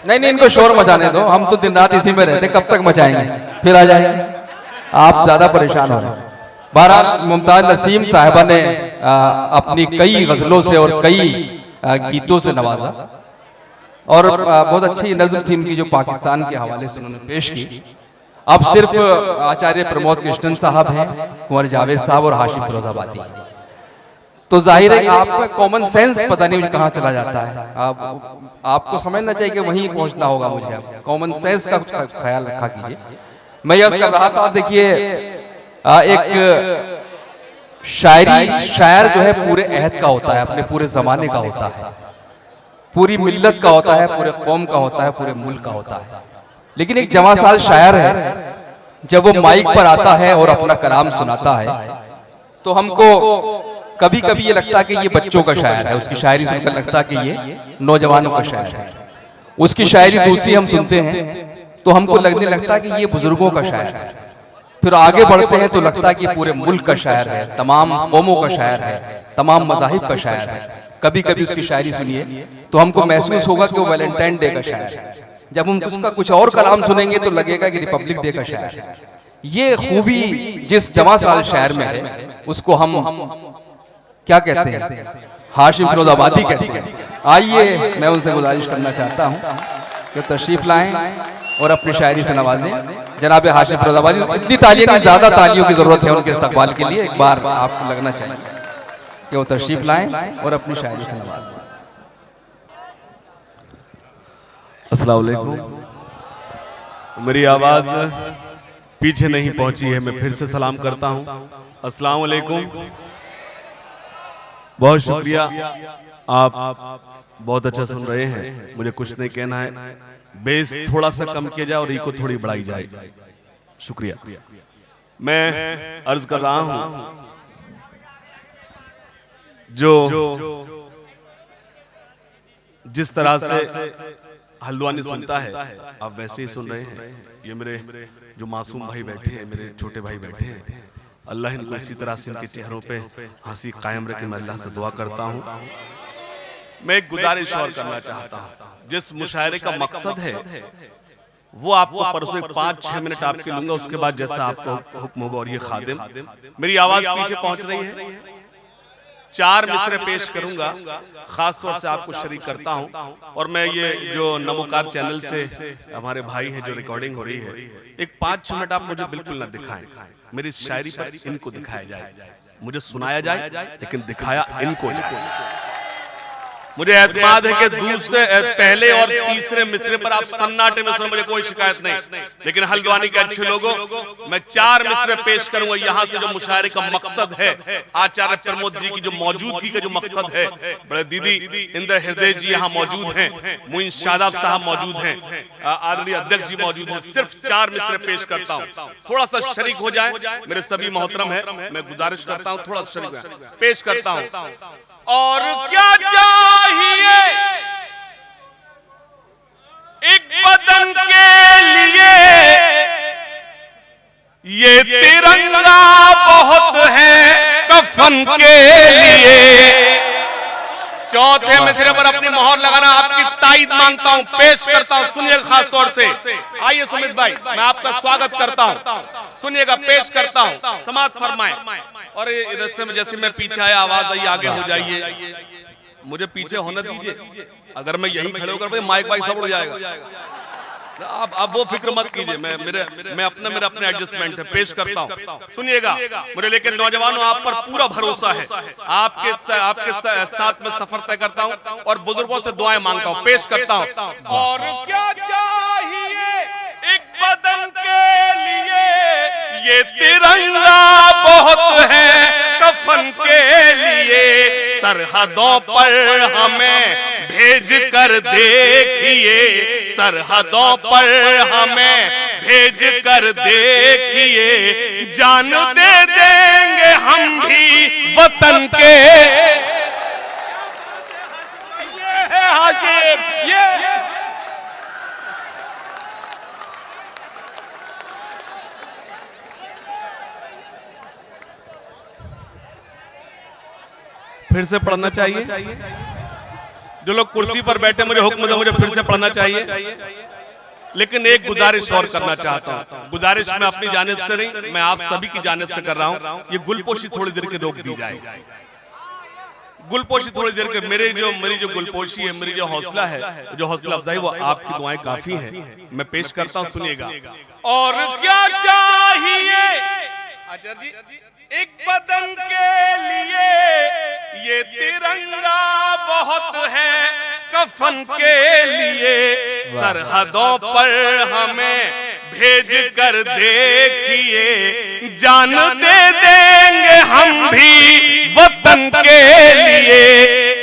नहीं नहीं, इनको शोर मचाने दो, हम तो दिन रात इसी में रहते, कब तक मचाएंगे, फिर आ जाएंगे। आप ज्यादा परेशान हो रहे हैं। बहरहाल मुमताज नसीम साहिबा ने अपनी कई गजलों से और कई गीतों से नवाजा और बहुत अच्छी नज़्म थी इनकी जो पाकिस्तान के हवाले से उन्होंने पेश की। अब सिर्फ आचार्य प्रमोद कृष्णन साहब हैं, कुंवर जावेद साहब और हाशिम फिरोजाबादी, तो जाहिर है आपका कॉमन सेंस पता नहीं कहाँ चला जाता है। आपको समझना चाहिए कि वहीं पहुंचना होगा मुझे, कॉमन सेंस का ख्याल रखा कीजिए। मैं यह कर रहा था, देखिए एक शायर जो है पूरे अहद का होता है, अपने पूरे जमाने का होता है, पूरी मिल्लत का होता है, पूरे कौम का होता है, पूरे मुल्क का होता है। लेकिन एक जवां साल शायर है, जब वो माइक पर आता है और अपना कलाम सुनाता है तो हमको कभी कभी ये लगता है कि ये बच्चों का शायर है, उसकी शायरी सुनकर लगता है कि ये नौजवानों का शायर है। उसकी शायरी दूसरी हम सुनते हैं तो हमको लगने लगता है कि ये बुजुर्गों का शायर है। फिर आगे बढ़ते हैं तो लगता है कि पूरे मुल्क का शायर है, तमाम कौमों का शायर है, तमाम मज़ाहिब का शायर है। कभी कभी उसकी शायरी सुनिए तो हमको महसूस होगा कि वो वैलेंटाइन डे का शायर है। जब हम उसका कुछ और कलाम सुनेंगे तो लगेगा कि रिपब्लिक डे का शायर है। ये खूबी जिस जवां साल शायर में है उसको हम क्या कहते हैं, हाशिम फिरोजाबादी कहते हैं। आइए मैं उनसे गुजारिश करना चाहता हूँ कि तशरीफ लाएं और अपनी शायरी से नवाजें जनाब हाशिम फिरोजाबादी। इतनी तालियों की, ज्यादा तालियों की जरूरत है उनके इस्तकबाल के लिए। एक बार आपको लगना चाहिए कि वो तशरीफ लाएं और अपनी शायरी से नवाजें। अस्सलाम वालेकुम। मेरी आवाज पीछे नहीं पहुंची है, मैं फिर से सलाम करता हूं। अस्सलाम वालेकुम, बहुत शुक्रिया, आप बहुत अच्छा सुन रहे हैं। मुझे कुछ नहीं कहना है, बेस थोड़ा सा कम किया जाए और इको थोड़ी बढ़ाई जाए। शुक्रिया। मैं अर्ज कर रहा हूं, जो जिस तरह से हल्द्वानी सुनता है आप वैसे ही सुन रहे हैं। ये मेरे जो मासूम भाई बैठे हैं, मेरे छोटे भाई बैठे हैं, अल्लाह इनको इसी तरह से इनके चेहरों पे हंसी कायम रखे। मैं अल्लाह से दुआ करता हूँ। मैं एक गुजारिश और करना चाहता हूँ। जिस मुशायरे का मकसद है वो आपको परसों 5-6 मिनट आपके लूंगा, उसके बाद जैसा आपको हुक्म होगा। और ये खादिम, मेरी आवाज पीछे पहुंच रही है, 4 मिसरे पेश करूंगा, खास तौर से आपको शरीक करता हूं। और मैं ये जो नमोकार चैनल से हमारे भाई हैं जो रिकॉर्डिंग हो रही है, एक 5-6 मिनट आप मुझे बिल्कुल ना दिखाएं, मेरी शायरी पर इनको दिखाया जाए। मुझे सुनाया जाए लेकिन दिखाया इनको। मुझे एतमाद है कि दूसरे, पहले और तीसरे मिसरे पर आप सन्नाटे में सुनो, मुझे कोई शिकायत नहीं। लेकिन हल्द्वानी के अच्छे लोगों, मैं 4 मिसरे पेश करूंगा। यहाँ से जो मुशायरे का मकसद है, आचार्य प्रमोद जी की जो मौजूदगी का जो मकसद है, बड़े दीदी इंद्र हृदय जी यहाँ मौजूद हैं, मोइन शादाब साहब मौजूद हैं, आदरणीय अध्यक्ष जी मौजूद हैं। सिर्फ 4 मिसरे पेश करता हूँ, थोड़ा सा शरीक हो जाए। मेरे सभी मोहतरम है, मैं गुजारिश करता हूँ थोड़ा सा शरीक पेश करता हूँ। और क्या चाहिए एक बदन के लिए, ये तिरंगा बहुत है कफन के लिए। चौथे मिसरे पर अपनी मोहर लगाना, आपकी ताईद मांगता हूं, पेश करता हूं, सुनिएगा खास तौर से। आइए सुमित भाई, मैं आपका स्वागत करता हूं, सुनिएगा, पेश करता हूं, समाज फरमाएं। और इधर से जैसे मैं पीछे आया, आवाज आई, आगे हो जाइए, मुझे पीछे होने दीजिए। अगर मैं यहीं खड़े होकर माइक वाइक सब उड़ जाएगा। अब वो फिक्र मत कीजिए, मैं अपने एडजस्टमेंट है, पेश करता हूँ, सुनिएगा। मुझे लेकिन नौजवानों, आप पर पूरा भरोसा है, आपके साथ में सफर तय करता हूँ और बुजुर्गों से दुआएं मांगता हूँ, पेश करता हूँ। और क्या चाहिए एक बदन के लिए, ये तिरंगा बहुत है कफन के लिए। सरहदों पर हमें भेज कर देखिए, सरहदों पर हमें भेज कर देखिए, जान दे देंगे हम भी वतन के। ये है हाशिम, ये फिर से पढ़ना चाहिए। जो लोग कुर्सी पर बैठे मुझे हुक्म दो, मुझे फिर से पढ़ना चाहिए, लेकिन एक गुजारिश और करना चाहता हूं। गुजारिश मैं अपनी जानिब से नहीं, मैं आप सभी की जानिब से कर रहा हूं। ये गुलपोशी थोड़ी देर के रोक दी जाए, गुलपोशी थोड़ी देर के। मेरी जो गुलपोशी है, मेरी जो हौसला है, जो हौसला अफजाई, वो आपकी दुआएं काफी हैं। मैं पेश करता हूं, सुनिएगा। और क्या चाहिए आचार्य जी एक बदन के लिए, ये तिरंगा बहुत है कफन के लिए। सरहदों पर हमें भेज कर देखिए, जान दे देंगे हम भी वतन के लिए।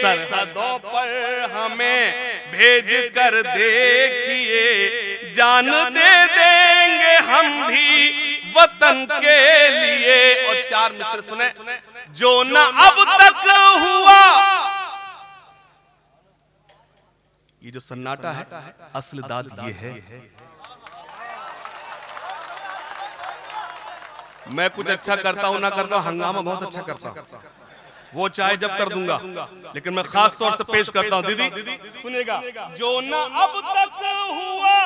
सरहदों पर हमें भेज कर देखिए, जान दे देंगे हम भी वतन के लिए। और चार मिसरे सुने, जो न अब तक हुआ। ये जो सन्नाटा है, असली दाद ये है। मैं कुछ अच्छा करता हूं ना करता हूं, हंगामा बहुत अच्छा करता हूं, वो चाहे जब कर दूंगा, लेकिन मैं खास तौर से पेश करता हूं। दीदी सुनिएगा, जो न अब तक हुआ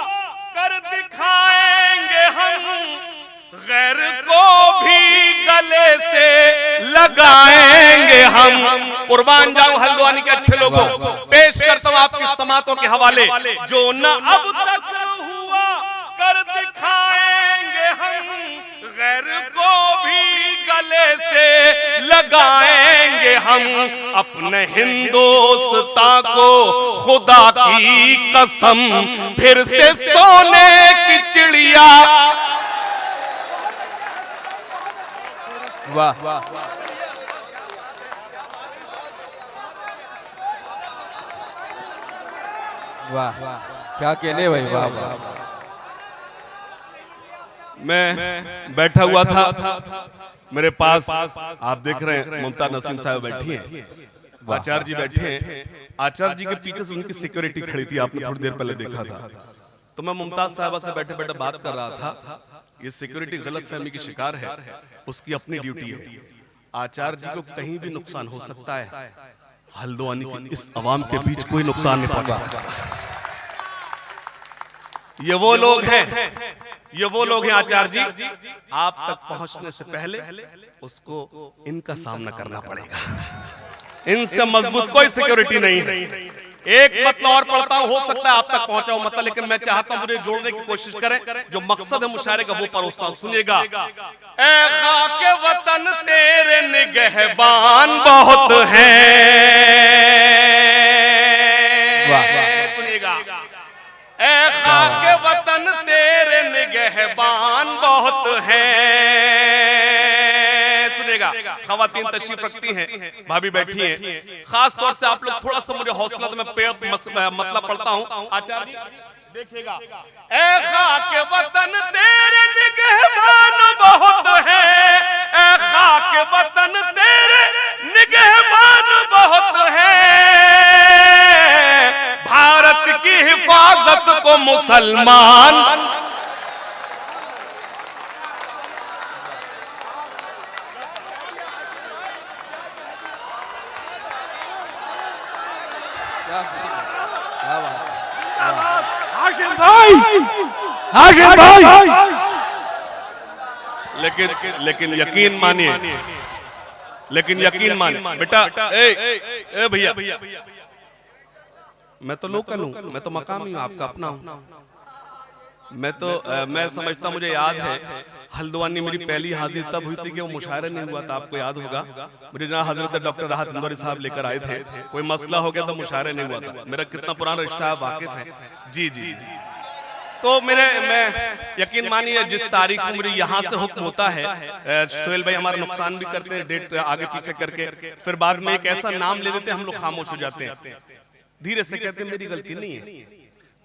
कर दिखाएंगे हम, गैर को भी गले से लगाएंगे हम। कुर्बान जाऊं हल्द्वानी के अच्छे लोगों, पेश करता हूं आपकी समातों के हवाले। जो न अब तक हुआ कर दिखाएंगे हम, गैर को भी गले से लगाएंगे हम। अपने हिंदुस्तान को खुदा की कसम, फिर से सोने की चिड़िया। वाह वाह, वाह क्या कहने भाई, वाह वाह। मैं बैठा हुआ था, मेरे पास आप देख रहे हैं मुमताज नसीम साहब बैठी हैं, आचार्य जी बैठे हैं। आचार्य जी के पीछे से उनकी सिक्योरिटी खड़ी थी, आपने थोड़ी देर पहले देखा था। तो मैं मुमताज साहबा से बैठे बैठे बात कर रहा था। ये सिक्योरिटी गलत फहमी की शिकार है, उसकी अपनी ड्यूटी है। आचार्य जी को कहीं भी नुकसान हो सकता है, हल्द्वानी की इस अवाम के बीच कोई नुकसान नहीं पहुंचा सकता। ये वो लोग हैं, ये वो लोग हैं आचार्य जी, आप तक पहुंचने से पहले उसको इनका सामना करना पड़ेगा। इनसे मजबूत कोई सिक्योरिटी नहीं है। एक मतलब और पढ़ता हूं, हो सकता है आप तक पहुंचाऊं मतलब, लेकिन मैं चाहता हूं मुझे जोड़ने की कोशिश करें। जो मकसद है मुशायरे का वो परोसता हूं, सुनिएगा। ए खाके वतन तेरे निगहबान बहुत हैं, सुनिएगा। ए खाके वतन तेरे निगहबान बहुत हैं, सुनिएगा। खवातीन तशरीफ रखती हैं, भाभी बैठी हैं। खास तौर से आप लोग थोड़ा सा मुझे हौसला, तो मैं मतलब पढ़ता हूं। आचार्य जी देखिएगा। ए खाके वतन तेरे निगहबान बहुत हैं, ए खाके वतन तेरे निगहबान बहुत हैं। भारत की हिफाजत को मुसलमान, हाशिम भाई, लेकिन यकीन मानिए, बेटा, ए भैया, मैं तो लोकल हूं, मैं तो मकामी हूं, आपका अपना हूं। मैं समझता, मुझे याद है हल्द्वानी मेरी पहली हाजिरी तब हुई थी कि वो मुशायरा नहीं हुआ था, आपको याद होगा। मुझे जहाँ हजरत डॉक्टर राहत इंदौरी साहब लेकर आए थे, कोई मसला हो गया तो मुशायरा नहीं हुआ था। मेरा कितना पुराना रिश्ता है, वाकिफ है। जी जी जी। तो मैं यकीन मानिए, जिस तारीख को मुझे यहाँ से हुक्म होता है, सोहेल भाई हमारा नुकसान भी करते हैं डेट आगे पीछे करके, फिर बाद में एक ऐसा नाम ले देते हैं, हम लोग खामोश हो जाते हैं। धीरे से कहते हैं मेरी गलती नहीं है,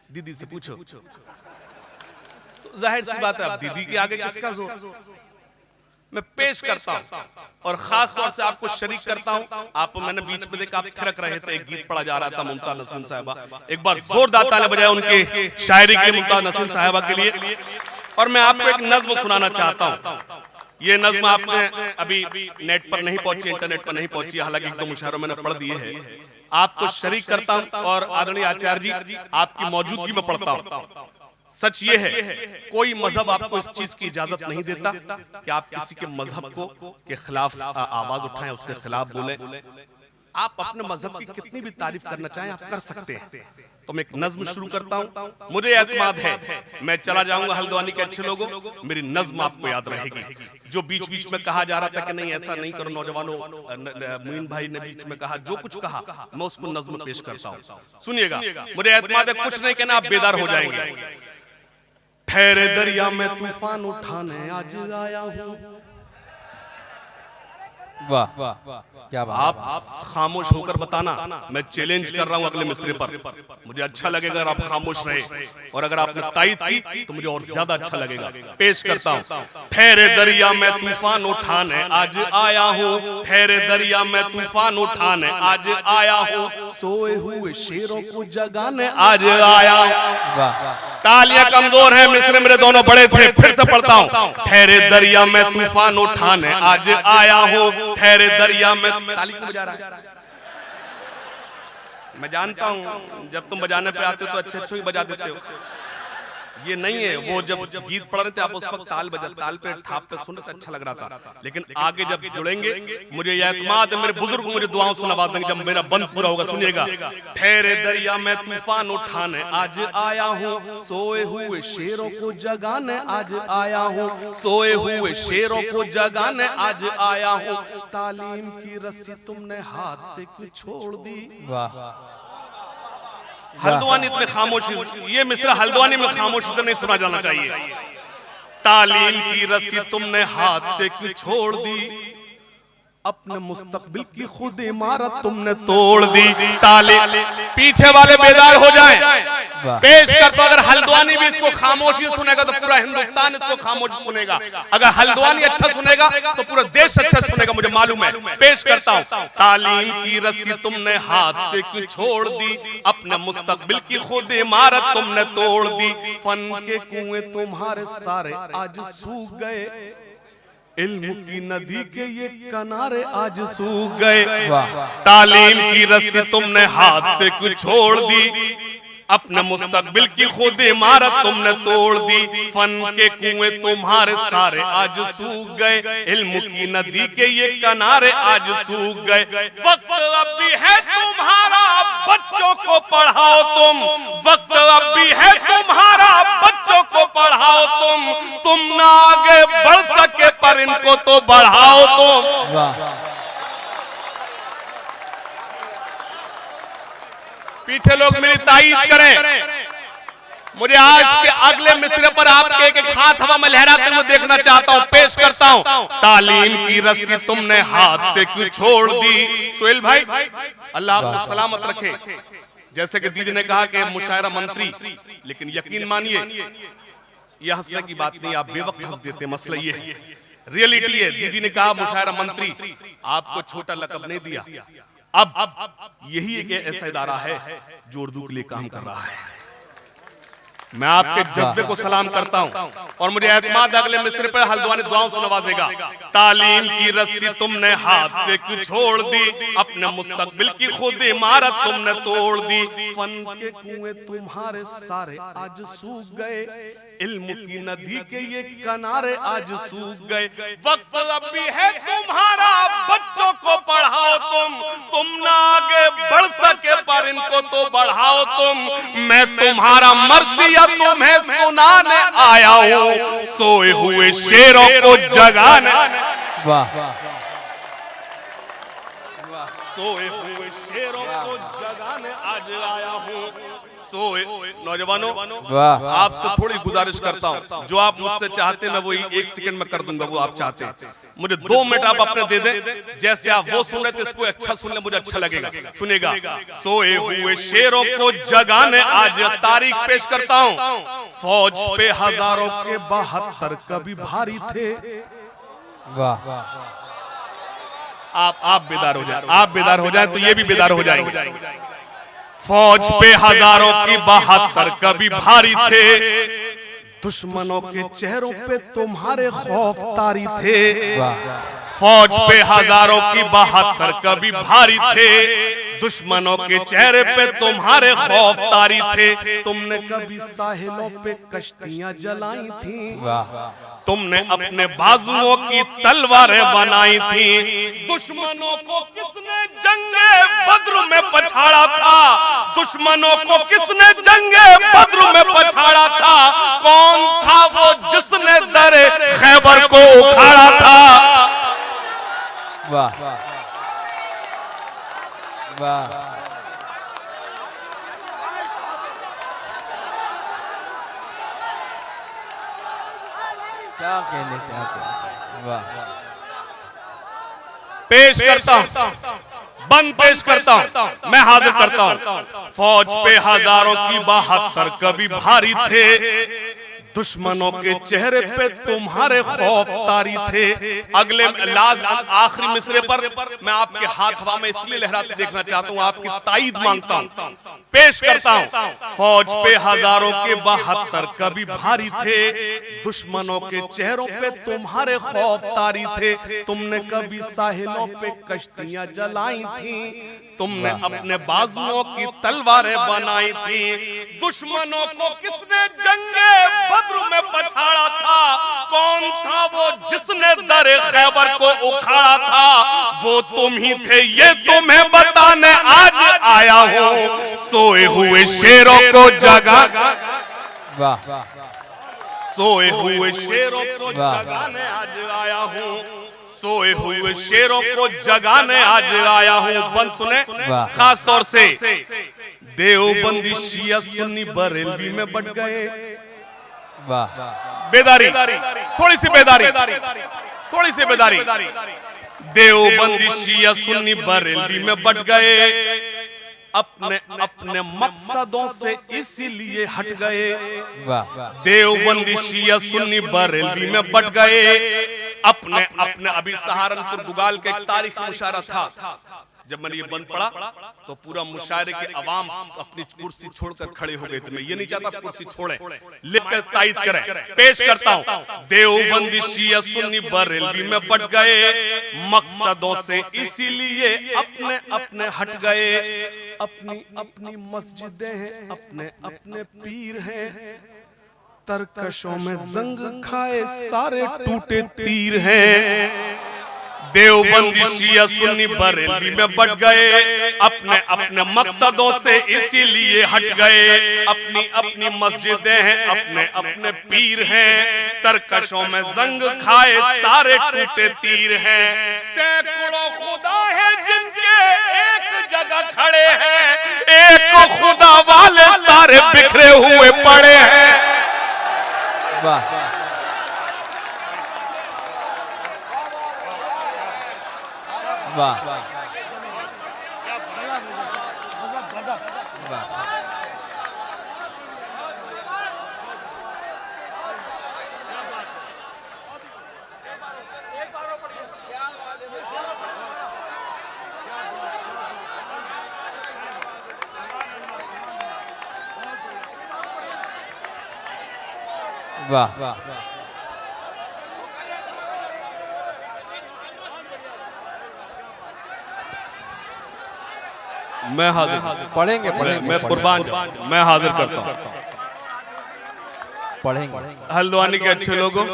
दीदी से पूछो। तो जाहिर सी बात है, अब दीदी के आगे किसका जोर। मैं पेश करता हूं और खास तौर से आपको शरीक करता हूं। आप मैंने बीच में देखा, आप थिरक रहे थे, एक गीत पढ़ा जा रहा था मुमताज नसीम साहिबा। एक बार जोरदार तालियां बजाएं उनके शायरी के, मुमताज नसीम साहिबा के लिए। और मैं आपको एक नज्म सुनाना चाहता हूं। ये नज्म आपने अभी नेट पर नहीं पहुंची, इंटरनेट पर नहीं पहुंची, हालांकि एक दो मुशायरों मैंने पढ़ दिए हैं। आपको शरीक करता हूं और आदरणीय आचार्य जी आपकी मौजूदगी में पढ़ता हूं। सच ये है कोई मजहब आपको इस चीज की इजाजत नहीं देता कि आप किसी के मजहब को के खिलाफ आवाज उठाएं, उसके खिलाफ बोलें। आप अपने मजहब की कितनी भी तारीफ करना चाहें आप कर सकते हैं। तो मैं एक नज्म शुरू करता हूं। मुझे एतमाद है मैं चला जाऊंगा हल्द्वानी के अच्छे लोगों, मेरी नज्म आपको याद रहेगी। जो बीच बीच में कहा जा रहा था कि नहीं ऐसा नहीं करो नौजवानों, मुइन भाई ने बीच में कहा जो कुछ कहा मैं उसको नज्म पेश करता हूं, सुनिएगा। मुझे एतमाद है कुछ नहीं कहना, आप बेदार हो जाएंगे। ठहरे दरिया में तूफान उठाने आज आया हूं। वाह वाह क्या बात। आप खामोश होकर बताना, मैं चैलेंज कर रहा हूं अगले मिसरे पर। मुझे अच्छा लगेगा अगर आप खामोश रहे और अगर आपने तायद की तो मुझे और ज्यादा अच्छा लगेगा। पेश करता हूं। ठहरे दरिया में तूफान उठाने आज आया हूं, ठहरे दरिया में तूफान उठाने आज आया हूं, सोए हुए शेरों को जगाने आज आया हूं। तालियां कमजोर है, मिसरे मेरे दोनों बड़े थे, फिर से पढ़ता हूं। ठहरे दरिया में तूफान उठाने आज आया हूं, ठहरे दरिया में। ताली क्यों बजा रहा है? मैं जानता हूं जब तुम बजाने पे आते हो तो अच्छे ही बजा देते हो। ये नहीं है वो जब गीत पढ़ रहे थे आप उस वक्त ताल पे थाप पे सुनने से अच्छा लग रहा था, लेकिन आगे जब जुड़ेंगे मुझे यह एतमाद है मेरे बुजुर्ग मुझे दुआओं से नवाजेंगे जब मेरा बंद पूरा होगा। सुनिएगा। ठहरे दरिया में तूफान उठाने आज आया हूँ, सोए हुए शेरों को जगाने आज आया हूँ, सोए हुए शेरों को जगाने आज आया हूँ, तालीम की रस्सी तुमने हाथ से क्यों छोड़ दी। वाह। हल्द्वानी इतने खामोशी, ये मिसरा हल्द्वानी में खामोशी से नहीं सुना जाना चाहिए। तालीम की रस्सी तुमने हाथ से क्यों छोड़ दी, अपने मुस्तकबिल की खुद इमारत तुमने तोड़ दी। तालीम पीछे वाले बेदार हो जाएं। पेश करता अगर हल्द्वानी भी इसको खामोशी सुनेगा तो पूरा हिंदुस्तान इसको खामोशी सुनेगा। अगर हल्द्वानी अच्छा सुनेगा तो पूरा देश अच्छा सुनेगा, मुझे मालूम है। पेश करता हूं। तालीम की रस्सी तुमने हाथ से क्यों छोड़ दी, अपने मुस्तकबिल की खुद इमारत तुमने तोड़ दी, फन के कुएं तुम्हारे सारे आज सूख गए, इल्म की नदी के ये किनारे आज सूख गए। तालीम की रस्सी तुमने हाथ से क्यों छोड़ दी, अपने मुस्तकबिल की खुद इमारत तुमने तोड़ दी, फन के कुएं तुम्हारे सारे आज सूख गए, इल्म की नदी के ये किनारे आज सूख गए। वक्त अब भी है तुम्हारा बच्चों को पढ़ाओ तुम, वक्त अब भी है तुम्हारा बच्चों को पढ़ाओ तुम ना आगे बढ़ सके पर इनको तो बढ़ाओ तुम। पीछे लोग मेरी तारीफ करें। मुझे आज के अगले मिसरे पर आपके एक हाथ हवा में लहराते हुए देखना चाहता हूं। पेश करता हूं। तालीम की रस्सी तुमने हाथ से क्यों छोड़ दी। सुहेल भाई अल्लाह आपको सलामत रखे। जैसे कि दीदी ने कहा कि मुशायरा मंत्री, लेकिन यकीन मानिए यह हंसने की बात नहीं, आप बेवक्त हंस देते। मसला ये है, रियलिटी है। दीदी ने कहा मुशायरा मंत्री, आपको छोटा लक़ब नहीं दिया। अब यही एक ऐसा इदारा है जो उर्दू के लिए काम कर रहा है। मैं आपके जज्बे को सलाम करता हूं और मुझे एतमाद अगले मिसरे पर हल्द्वानी दुआओं से नवाजेगा। तालीम की रस्सी तुमने हाथ से क्यों छोड़ दी, अपने मुस्तकबिल की खुद इमारत तुमने तोड़ दी, फन के कुएं तुम्हारे सारे आज सूख गए, इल्म की नदी के ये किनारे आज सूख गए। वक्त अब भी है तुम्हारा बच्चों को पढ़ाओ तुम ना आगे बढ़ सके पर इनको तो बढ़ाओ तुम। मैं तुम्हारा मर्जिया तुम्हें सुनाने आया हूँ, सोए हुए शेरों को जगाने। वाह। सोए हुए शेरों को जगाने आज आया हूँ। सोए नौजवानों आपसे थोड़ी गुजारिश करता हूँ, जो आप मुझसे चाहते हैं मैं वही 1 सेकंड में कर दूंगा। वो आप चाहते हैं मुझे 2 मिनट आप अपने दे दें। जैसे आप वो सुन रहे थे इसको अच्छा सुन ले, मुझे अच्छा लगेगा। सुनेगा। सोए हुए शेरों को जगाने आज तारीख पेश करता हूँ। फौज पे हजारों के 72 कभी भारी थे। वाह। आप बेदार हो जाए, आप बेदार हो जाए तो ये भी बेदार हो जाएंगे। फौज पे हजारों की 72 कभी भारी थे, दुश्मनों के चेहरों पे तुम्हारे खौफ तारी थे। फौज पे हजारों की 72 कभी भारी थे, दुश्मनों के चेहरे पे तुम्हारे खौफ तारी थे, तुमने कभी साहिलों पे कश्तियां जलाई थी, तुमने अपने बाजुओं की तलवारें बनाई थी। दुश्मनों को किसने जंगे बद्र में पछाड़ा था, दुश्मनों को किसने जंगे बद्र में पछाड़ा था, कौन था वो जिसने दरे खैबर को उखाड़ा था। वाह वाह, क्या कहने, क्या कहने, वाह। पेश करता हूं, बंद पेश करता हूं, मैं हाजिर करता हूं। फौज पे हजारों की 72 कभी भारी थे, दुश्मनों के चेहरे पे तुम्हारे खौफ तारी थे। अगले लास्ट आखिरी मिसरे पर मैं आपके हाथ हवा में इसलिए लहराते देखना चाहता हूं, आपकी ताईद मांगता हूं, पेश करता हूं। फौज पे हजारों के 72 कभी भारी थे, दुश्मनों के चेहरों पे तुम्हारे खौफ तारी थे, तुमने कभी साहिलों पे कश्तियां जलाई थी, तुमने अपने बाजुओं की तलवारें बनाई थी। दुश्मनों को किसने जंगे बद्र में पछाड़ा था, कौन था वो जिसने दरे खैबर को उखाड़ा था, वो तुम ही थे ये तुम्हें बताने आज आया हूं, सोए हुए शेरों को जगा, वाह, सोए हुए शेरों को जगाने आज आया हूं, सोए हुए शेरों को जगाने आज आया हूं। बंद सुने, खास तौर से देवबंदी शिया सुन्नी बरेलवी में बट गए। वाह, बेदारी, थोड़ी सी बेदारी, थोड़ी सी बेदारी। देवबंदी शिया सुन्नी बरेलवी में बट गए, अपने अपने मकसदों से इसीलिए हट गए। देवबंदी शिया सुन्नी बरेलवी में बट गए, अपने अपने। अभी सहारनपुर गुगाल का एक तारीखी मुशायरा था, जब मैंने ये बंद पढ़ा तो पूरा मुशायरे के अवाम अपनी कुर्सी छोड़कर खड़े हो गए थे। मैं ये नहीं चाहता कुर्सी छोड़े, लिखकर तायद करें। पेश करता हूं, देवबंदी शिया सुन्नी बरेलवी में बट गए, मकसदों से इसीलिए अपने अपने हट गए, अपनी अपनी मस्जिदें हैं, अपने अपने पीर हैं, तरकशों में जंग खाए सारे टूटे तीर हैं। देवबंदी शिया सुन्नी बरेलवी में बट गए, अपने अपने मकसदों से इसीलिए हट गए, अपनी अपनी मस्जिदें हैं, अपने अपने पीर हैं, तरकशों में जंग खाए सारे टूटे तीर हैं। सैकड़ों खुदा है जिनके एक जगह खड़े हैं, एक खुदा वाले सारे बिखरे हुए पड़े हैं। वाह, वाह, वाह, वाह, मैं हाजिर पढ़ेंगे, मैं कुर्बान, मैं हाजिर करता हूँ। पढ़ेंगे। हल्द्वानी के अच्छे लोगों,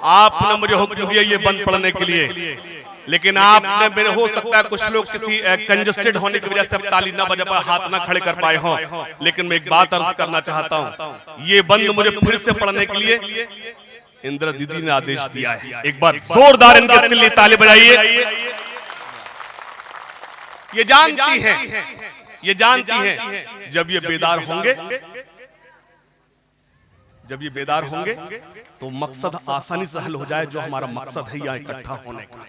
आपने मुझे हुक्म दिया ये बंद पढ़ने के लिए, लेकिन आपने मेरे हो सकता है कुछ लोग किसी कंजस्टेड होने की वजह से अब ताली ना बजा पाए, हाथ ना खड़े कर पाए हों, लेकिन मैं एक बात अर्ज करना चाहता हूँ, ये बंद मुझे फिर से पढ़ने के लिए इंदिरा दीदी ने आदेश दिया है। एक बार जोरदार इनके लिए ताली बजाइए। ये जानती है, ये जानती है जब ये बेदार होंगे, जब ये बेदार होंगे तो मकसद आसानी से हल हो जाए, जो हमारा मकसद है यहाँ इकट्ठा होने का।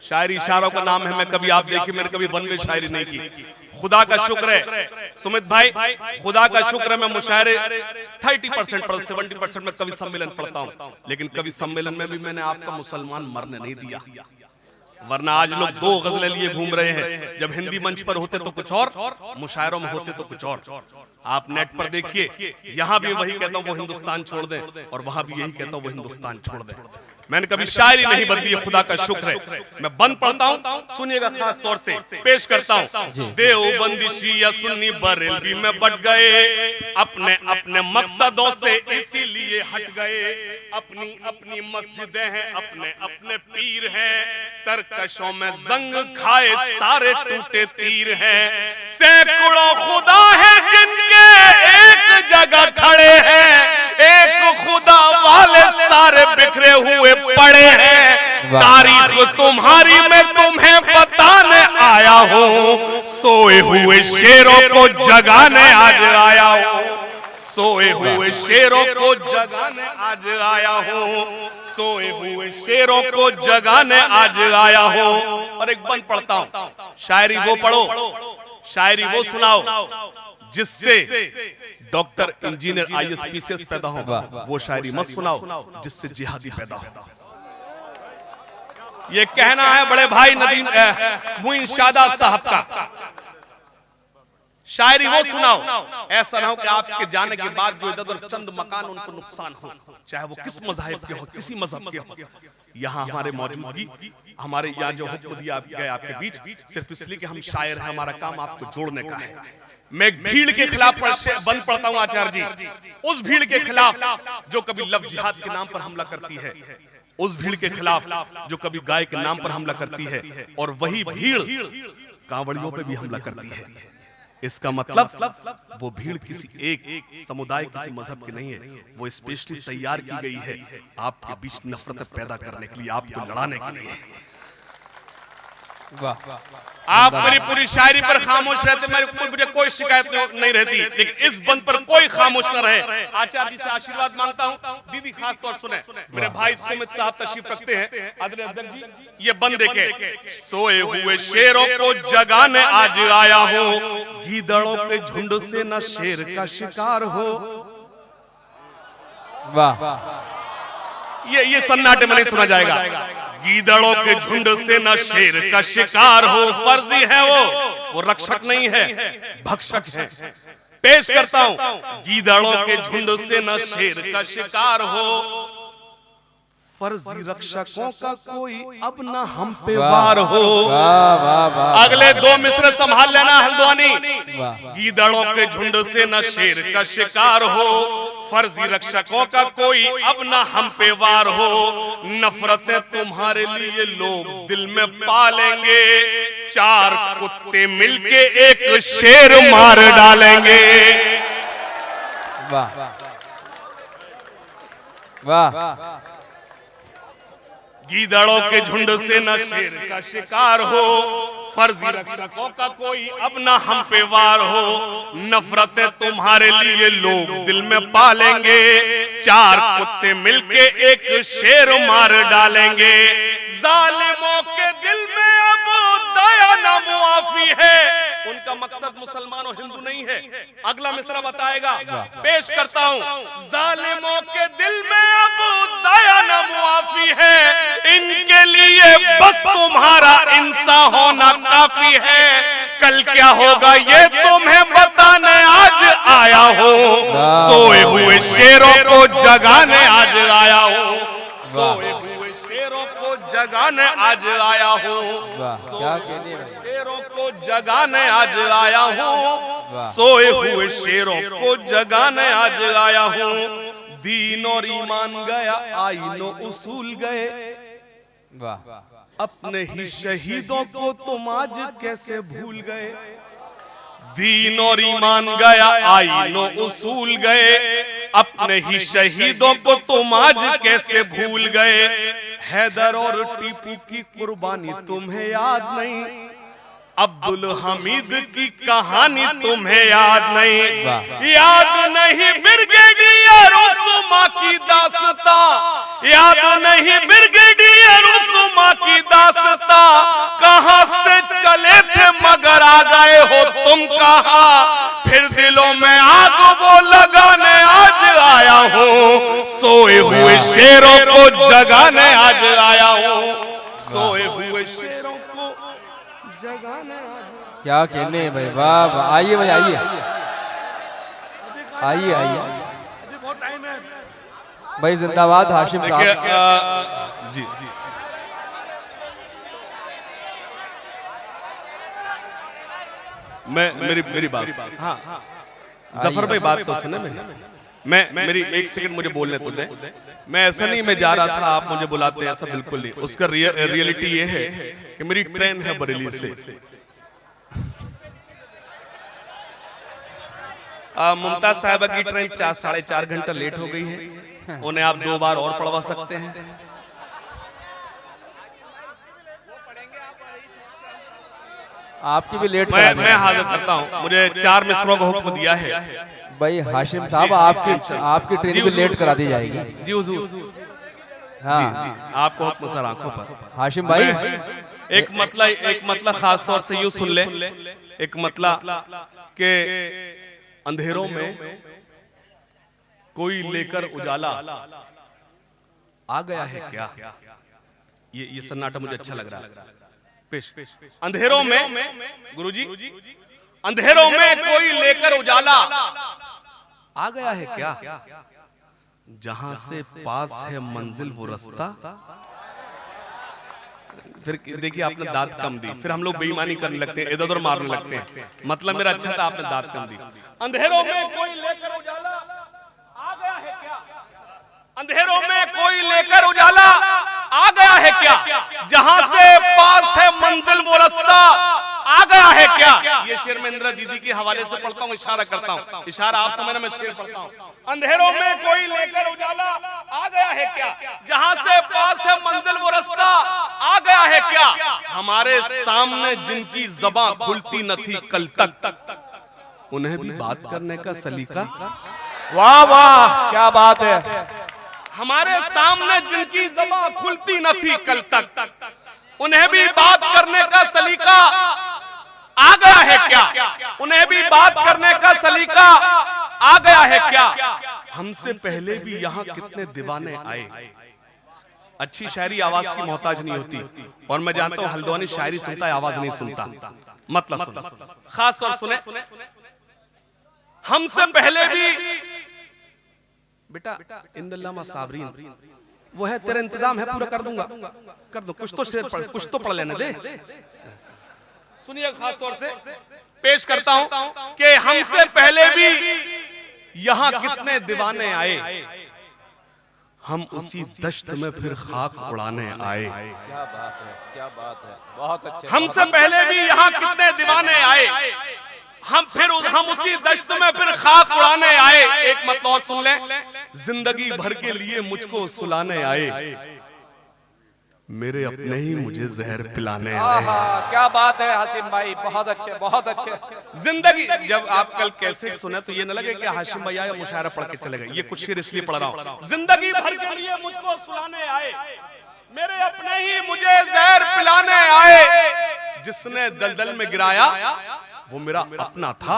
शायरी इशारों का नाम है, मैं कभी आप देखिए मैंने कभी वन में शायरी नहीं की। खुदा का शुक्र है सुमित भाई, खुदा का शुक्र है मैं मुशायरे 30% पर 70% में कवि सम्मेलन पढ़ता हूँ, लेकिन कवि सम्मेलन में भी मैंने आपका मुसलमान मरने नहीं दिया, वरना आज लोग 2 गजलें लिए घूम रहे हैं। जब हिंदी मंच पर होते तो कुछ और, मुशायरों में होते तो कुछ और। आप नेट पर देखिए, यहां भी वही कहता हूं वो हिंदुस्तान छोड़ दें, और वहां भी यही कहता हूं वो हिंदुस्तान छोड़ दें। मैंने कभी शायरी नहीं बदली, खुदा का शुक्र है। मैं बंद पढ़ता हूं, सुनिएगा, खास तौर से पेश करता हूं। देवबंदी शिया सुन्नी बरेलवी में बट गए, अपने अपने मकसदों से इसीलिए हट गए। अपनी अपनी मस्जिदें हैं, अपने अपने पीर हैं, तरकशों में जंग खाए सारे टूटे तीर हैं। सैकड़ों खुदा है जिनके एक जगह खड़े हैं, एक खुदा वाले सारे बिखरे हुए पड़े हैं। तारीख तुम्हारी मैं तुम्हें बताने आया हूँ, सोए हुए शेरों को जगाने आज आया हूँ। सोए हुए शेरों को जगाने आज आया हूँ, सोए हुए शेरों को जगाने आज आया हूँ। और एक बंद पढ़ता हूँ, शायरी वो पढ़ो, शायरी वो सुनाओ जिससे डॉक्टर, इंजीनियर, IAS PCS पैदा हो। वो शायरी मत सुनाओ जिससे जिहादी पैदा हो। ये कहना है बड़े भाई नदीम मुइन शादाब साहब का। शायरी वो सुनाओ, ऐसा ना हो कि आपके जाने के बाद जो इधर चंद मकान उनको नुकसान हो, चाहे वो किस मजहब के हो, किसी मजहब के हो। यहाँ हमारे मौजूदगी, हमारे यहाँ जो हुक्म दिया गए आपके बीच, सिर्फ इसलिए कि हम शायर हैं, हमारा काम आपको जोड़ने का है। मैं एक भीड़ के खिलाफ बंद पढ़ता हूं आचार्य जी, उस भीड़ के खिलाफ जो कभी लव जिहाद के नाम पर हमला करती है, उस भीड़ के खिलाफ जो कभी गाय के नाम पर हमला करती है, और वही भीड़ कांवड़ियों पे भी हमला करती है। इसका मतलब वो भीड़ किसी एक समुदाय, किसी मजहब की नहीं है, वो स्पेशली तैयार की गई है आपके बीच नफरत पैदा करने के लिए, आपको लड़ाने के लिए। आप मेरी पूरी शायरी पर खामोश रहते, मुझे कोई शिकायत नहीं रहती, लेकिन इस बंद पर कोई खामोश न रहे। आचार्य जी से आशीर्वाद मांगता हूं, दीदी खास तौर सुने, मेरे भाई सुमित साहब तशरीफ रखते हैं, आदरणीय अध्यक्ष जी, ये बंद देखे। सोए हुए शेरों को जगाने आज आया हूं, गीदड़ों के झुंड से न शेर का शिकार हो। वाह, ये सन्नाटे में नहीं सुना जाएगा। गीदड़ों के झुंड से न शेर का शिकार हो, फर्जी है वो रक्षक नहीं है, भक्षक है। पेश करता हूं, गीदड़ों के झुंड से न शेर का शिकार हो, फर्जी रक्षकों का कोई अब न हम पे वार हो। अगले दो मिसरे संभाल लेना हल्द्वानी। गीदड़ों के झुंड से न शेर का शिकार हो, फर्जी रक्षकों का कोई अब न हम पे वार हो। नफरतें तुम्हारे लिए लोग दिल में पालेंगे, चार कुत्ते मिलके एक शेर मार डालेंगे। वाह वाह। गीदड़ों के झुंड से न शेर का शिकार हो, फर्जी रक्षकों का कोई अब न हम पे वार हो। नफरतें तुम्हारे लिए लोग दिल में पालेंगे, चार कुत्ते मिलके एक शेर मार डालेंगे। जालिमों के दिल में अब दया न मुआफी है, उनका मकसद मुसलमान और हिंदू नहीं है। अगला मिसरा बताएगा, पेश करता हूं। जालिमों के दिल में अब दया न मुआफी है, इनके लिए बस तुम्हारा इंसान होना काफी है। कल क्या होगा ये तुम्हें बताने आज आया हूँ, सोए हुए शेरों को जगाने आज आया हूँ। सोए हुए शेरों को जगाने आज आया हूँ, शेरों को जगाने आज आया हूँ, सोए हुए शेरों को जगाने आज आया हूँ। दीन और ईमान गया, आईनो उसूल गए, अपने ही शहीदों को तुम आज कैसे भूल गए। दीन और ईमान गया, आईनो उसूल गए, अपने ही शहीदों को तुम आज कैसे भूल गए। हैदर और टीपू की कुर्बानी तुम्हें याद नहीं, अब्दुल हमीद की कहानी तुम्हें याद नहीं। याद नहीं ब्रिगेडियर उस्मा की दास्ता, याद नहीं ब्रिगेडियर उस्मा की दास्ता। कहां से चले थे मगर आ गए हो तुम कहां, फिर दिलों में आग वो लगाने आज आया हूँ, सोए हुए शेरों को जगाने आज आया हूँ। सोए हुए शेरों को जगाने। क्या कहने भाई, वाह। आइए भाई, आइए। आइए आइए बहुत टाइम है। भाई जिंदाबाद हाशिम देखिए साहब। जी जी मेरी मेरी बात, हाँ जफर भाई बात तो सुने मैं मेरी एक सेकंड मुझे बोलने तो दे। मैं ऐसा नहीं मैं जा रहा था आप मुझे बुलाते हैं, ऐसा बिल्कुल नहीं। उसका रियलिटी ये है कि मेरी ट्रेन है बरेली से, मुमताज साहिबा की ट्रेन 4-4.5 घंटा लेट हो गई है। उन्हें आप 2 बार और पढ़वा सकते हैं। आपकी भी लेट मैं हाजिर करता हूं। मुझे 4 मिसरों का हुक्म दिया है। भाई हाशिम साहब आपकी ट्रेन भी लेट करा दी जाएगी। जी हुजूर, हाँ जी आपको हुक्म सर आंखों पर। हाशिम भाई एक मतलब खास तौर से यूं सुन ले, एक मतलब के अंधेरों में कोई लेकर उजाला आ गया है क्या। ये सन्नाटा मुझे अच्छा लग रहा है। पेश अंधेरों में गुरुजी, अंधेरों में कोई लेकर उजाला आ गया है क्या, जहां से पास है मंजिल वो रास्ता। फिर देखिए आपने दांत कम दी, फिर हम लोग बेईमानी करने लगते हैं, इधर उधर मारने लगते हैं। मतलब मेरा अच्छा था, आपने दांत कम दी। अंधेरों में कोई लेकर उजाला आ गया है क्या, अंधेरों में कोई लेकर उजाला आ गया है क्या, जहां से पास है मंजिल वो रास्ता आ गया है क्या। ये शेर मैं इंदिरा दीदी के हवाले से पढ़ता हूँ, इशारा करता हूँ, इशारा आप समझना, मैं शेर पढ़ता हूँ। अंधेरों में कोई लेकर उजाला आ गया है क्या, जहां से पास है मंजिल वो रास्ता आ गया है क्या। हमारे सामने जिनकी ज़बां खुलती न थी कल तक, उन्हें भी बात करने का सलीका। वाह वाह क्या बात है। हमारे सामने जिनकी ज़बां खुलती न थी कल तक, उन्हें भी बात करने का सलीका आ गया है क्या, उन्हें भी बात करने का सलीका आ गया है क्या। हमसे पहले भी यहाँ कितने दीवाने आए। अच्छी शायरी आवाज की मोहताज नहीं होती, और मैं जानता हूँ हल्द्वानी शायरी सुनता है, आवाज नहीं सुनता। मतलब सुन, खास तौर सुने, हमसे पहले भी बेटा इंदल्लामा साबरीन वो है, तेरा इंतजाम है, पूरा कर दूंगा, कर दो। कुछ तो शेर पढ़, कुछ तो पढ़ लेने दे। सुनिए खास तौर से पेश करता हूं कि हमसे पहले भी यहां कितने दीवाने आए, हम उसी दश्त में फिर खाक उड़ाने आए। क्या बात है, क्या बात है, बहुत अच्छे। हमसे पहले भी यहां कितने दीवाने आए, हम उसी दश्त में फिर खाक उड़ाने आए। एक मत और सुन ले, जिंदगी भर के लिए मुझको सुलाने आए, मेरे अपने ही मुझे जहर पिलाने आए। क्या बात है हाशिम भाई, बहुत अच्छे बहुत अच्छे। जिंदगी, जब आप कल कैसेट सुने तो ये न लगे कि हाशिम भैया या मुशायरा पढ़ के चले गए। ये कुछ शेर इसलिए पढ़ रहा हूं, जिंदगी भर के लिए मुझको सुलाने आए, मेरे अपने ही मुझे जहर पिलाने आए। जिसने दलदल में गिराया वो मेरा अपना था,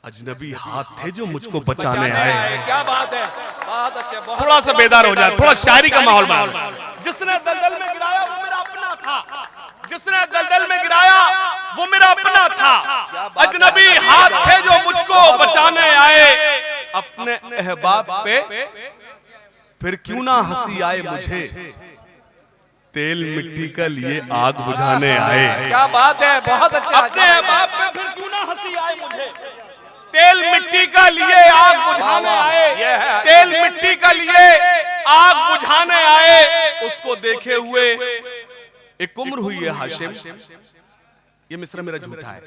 अजनबी हाथ थे जो मुझको बचाने आए। क्या बात है, बहुत अच्छे। थोड़ा सा बेदार हो जाए, थोड़ा शायरी का माहौल बना। जिसने दलदल में गिराया वो मेरा अपना था, जिसने दलदल में गिराया वो मेरा अपना था, अजनबी हाथ थे जो मुझको बचाने आए। अपने अहबाब पे फिर क्यों ना हंसी आए मुझे, तेल मिट्टी का लिए आग बुझाने आए। क्या बात है, बहुत अच्छे। अपने अहबाब पे फिर क्यों ना हंसी आए मुझे, तेल मिट्टी का लिए आग बुझाने आए, तेल मिट्टी का लिए आग बुझाने आए। उसको देखे हुए एक उम्र हुई है हाशिम, ये मिस्र मेरा झूठा है,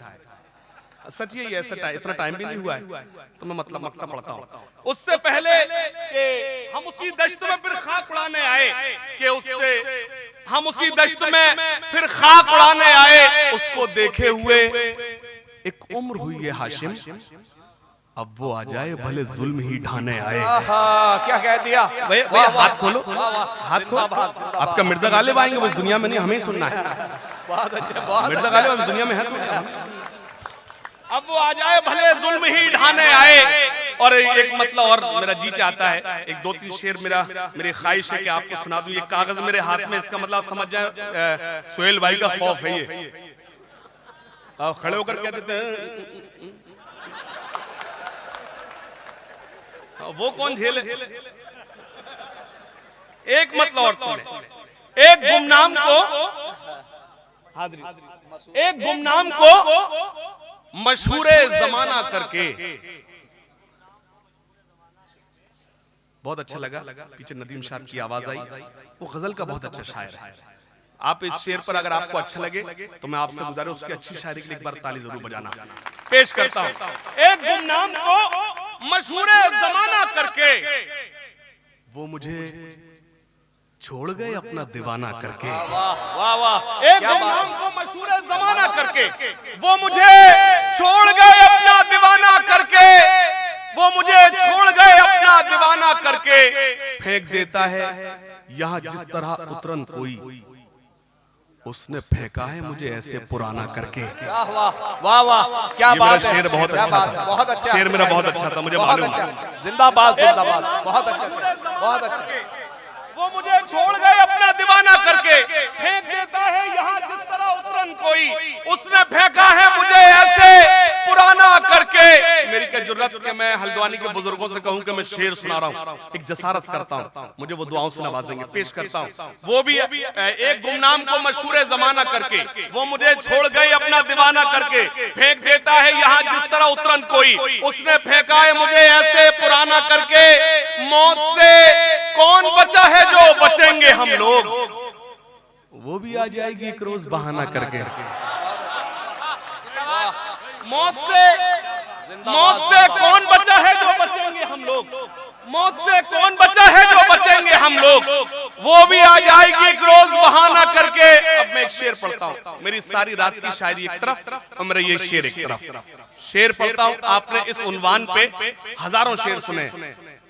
सच ये ऐसा इतना टाइम भी नहीं हुआ है, तो मैं मतलब पढ़ता हूँ। उससे पहले कि हम उसी दश्त में फिर खाक उड़ाने आए, कि उससे हम उसी दश्त में फिर खाक उड़ाने आए। उसको देखे हुए एक उम्र हुई है हाशिम, अब वो आ जाए भले जुल्म ही ढाने आए। क्या कह दिया भैया हाथ खोलो, हाथ खोलो। आपका मिर्जा गालिब आएंगे, बस दुनिया में नहीं, हमें ही सुनना है। बहुत अच्छे, बहुत मिर्जा गालिब अब दुनिया में है। अब वो आ जाए भले जुल्म ही ढाने आए। और एक मतलब और मेरा जी चाहता है, एक 2-3 शेर मेरी ख्वाहिश है कि आपको सुना दूं। ये कागज मेरे हाथ में, इसका मतलब समझ जाए सोहेल भाई का खौफ है ये। आप खड़े होकर कह देते हैं वो कौन झेले? एक मतलब और सुने, एक गुमनाम को एक गुमनाम को मशहूर जमाना करके, बहुत अच्छा लगा। पीछे नदीम साहब की आवाज आई, वो गजल का बहुत अच्छा शायर है। आप इस शेर पर अगर आपको अच्छा लगे तो मैं आपसे गुजारिश उसकी अच्छी शायरी के लिए एक बार ताली जरूर बजाना। पेश करता हूं, एक गुमनाम को मशहूर जमाना करके, वो मुझे छोड़ गए अपना दीवाना करके। वाह वाह, एक गुमनाम को मशहूर जमाना करके, वो मुझे छोड़ गए अपना दीवाना करके, वो मुझे छोड़ गए अपना दीवाना करके, फेंक देता है यहाँ जिस तरह उतरन कोई, उसने फेंका है मुझे ऐसे पुराना करके। वाह वाह वाह वाह, क्या ये मेरा बात है, शेर बहुत क्या अच्छा बात था। है, बहुत अच्छा शेर मेरा बहुत अच्छा था, मुझे बहुत मालूम अच्छा, है। जिंदाबाद जिंदाबाद, बहुत अच्छा बहुत अच्छा। वो मुझे छोड़ गए अपना दीवाना करके, फेंक देता है यहाँ जिस तरह उतरन कोई, उसने फेंका है मुझे ऐसे पुराना करके। मेरी क्या जुर्रत कि मैं हल्द्वानी के बुजुर्गों से कहूं कि मैं शेर सुना रहा हूं, एक जसारत करता हूं, मुझे वो दुआओं से नवाजेंगे। पेश करता हूं, वो भी एक गुमनाम को मशहूर जमाना करके, वो मुझे छोड़ गए अपना दीवाना करके, फेंक देता है यहाँ जिस तरह उतरन कोई, उसने फेंका है मुझे ऐसे पुराना करके। मौत से कौन बचा है जो बचेंगे हम लोग, वो भी आ जाएगी एक रोज बहाना करके। मौत से कौन बचा है जो बचेंगे हम लोग, मौत से कौन बचा है जो बचेंगे हम लोग, वो भी आ जाएगी एक रोज बहाना करके। अब मैं एक शेर पढ़ता हूँ, मेरी सारी रात की शायरी एक तरफ और मेरा ये शेर एक तरफ। शेर पढ़ता हूँ, आपने इस उन्वान पे हजारों शेर सुने,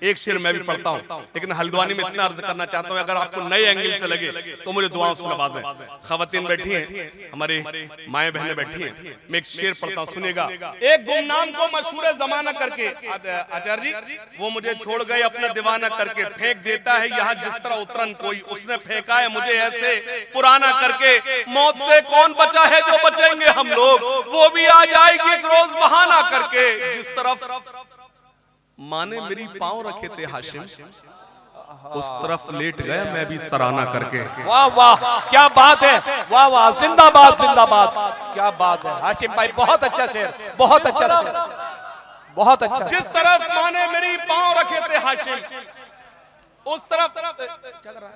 एक शेर मैं भी पढ़ता हूँ, लेकिन हल्द्वानी में इतना अर्ज करना चाहता हूँ, अगर आपको नए एंगल से लगे तो मुझे दुआओं से नवाजें। खवातीन बैठी हैं, हमारी माएं बहनें बैठी हैं, मैं एक शेर पढ़ता हूँ, सुनिएगा। एक गुमनाम को मशहूर जमाना करके, आचार्य जी, वो मुझे छोड़ गए अपना दीवाना करके, फेंक देता है यहाँ जिस तरह उतरन कोई, उसने फेंका है मुझे ऐसे पुराना करके। मौत से कौन बचा है जो बचेंगे हम लोग, वो भी आ जाएगी एक रोज बहाना करके। जिस तरफ माने मेरी पांव रखे थे हाशिम, उस तरफ लेट गया मैं भी सराहना करके। वाह वाह, क्या बात है, वाह वाह, जिंदाबाद जिंदाबाद, क्या बात है हाशिम भाई, बहुत अच्छा शेर, बहुत अच्छा शेर, बहुत अच्छा। जिस तरफ माने मेरी पांव रखे थे हाशिम, उस तरफ क्या कर रहा है?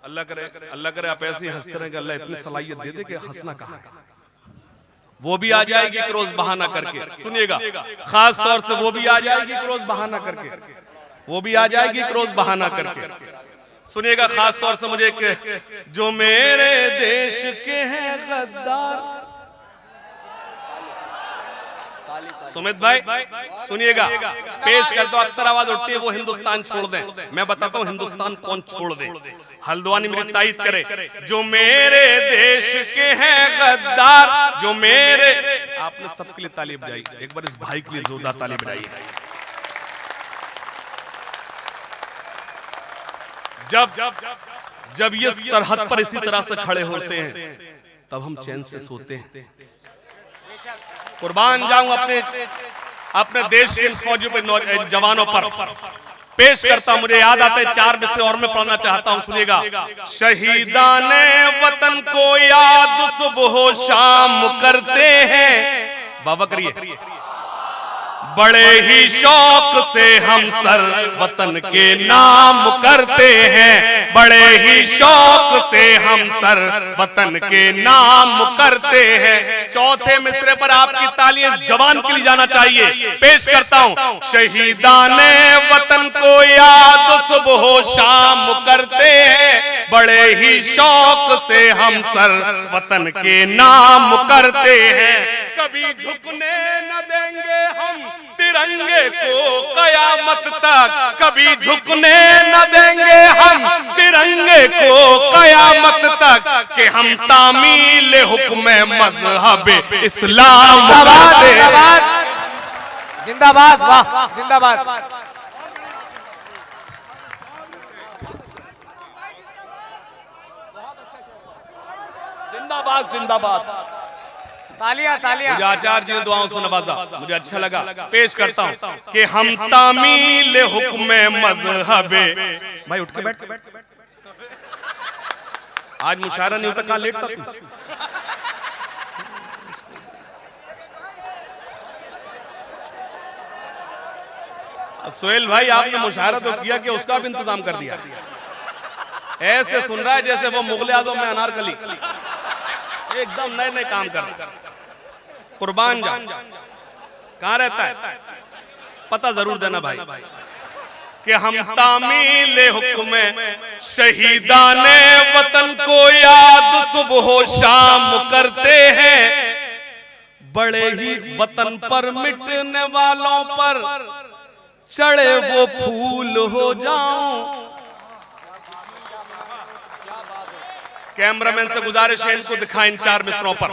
अल्लाह करे आप ऐसे ही हंसते रहेंगे, अल्लाह इतनी सलाहियत दे दे कि हंसना कहाँ है। वो भी आ जाएगी एक रोज बहाना करके, सुनिएगा, खास तौर से वो भी आ जाएगी एक रोज बहाना करके, वो भी आ जाएगी एक रोज बहाना करके। सुनिएगा, खास तौर से मुझे जो मेरे देश के हैं गद्दार, सुमित भाई सुनिएगा, पेश करता हूं, अक्सर आवाज उठती है वो हिंदुस्तान छोड़ दें, मैं बताता हूं हिंदुस्तान कौन छोड़ दे। हल्द्वानी मेरी तायीद करे, जो मेरे देश के हैं गद्दार, जो मेरे, आपने सबके लिए ताली बजाई, एक बार इस भाई के लिए जोरदार ताली बजाई। जब ये सरहद पर इसी तरह से खड़े होते हैं, तब हम चैन से सोते हैं। कुर्बान जाऊं अपने देश के फौजियों पे, जवानों पर। पेश करता हूं, मुझे याद आता है 4 मिसरे और मैं पढ़ना चाहता हूं, सुनिएगा। शहीदाने वतन को याद सुबह शाम करते हैं, बाबा करिए, बड़े ही शौक से हम सर वतन के नाम करते हैं, बड़े ही शौक से हम सर वतन के नाम करते हैं। चौथे मिसरे पर आपकी तालियां जवान के लिए जाना चाहिए। पेश करता हूं, शहीदाने वतन को याद सुबह शाम करते हैं, बड़े ही शौक से हम सर वतन के नाम करते हैं। कभी झुकने न देंगे हम तिरंगे को कयामत तक, कभी झुकने न देंगे हम तिरंगे को कयामत तक, कि हम तामील हुक्म मजहब इस्लाम करते हैं। जिंदाबाद, वाह जिंदाबाद, जिंदाबाद जिंदाबाद, तालियां तालियां। मुझे आचार्य जी ने दुआओं से नवाजा, मुझे अच्छा लगा। पेश करता हूं कि हम तामील हुक्म मज़हबे। भाई उठ के बैठ। आज मुशायरा नहीं होता, कहां लेटता तू? सोहेल भाई आपने मुशायरा तो किया कि उसका भी इंतजाम कर दिया। ऐसे सुन रहा है जैसे वो मुगल आजम में अनारकली, एकदम नए नए काम कर रहा। कुर्बान जा, कहां रहता है पता जरूर देना भाई। कि हम तामील हुक्म शहीदाने वतन को याद सुबह शाम करते हैं, बड़े ही वतन पर मिटने वालों पर चढ़े वो फूल हो जाऊं। कैमरामैन से गुजारिश है इनको दिखाएं इन 4 मिसरों पर।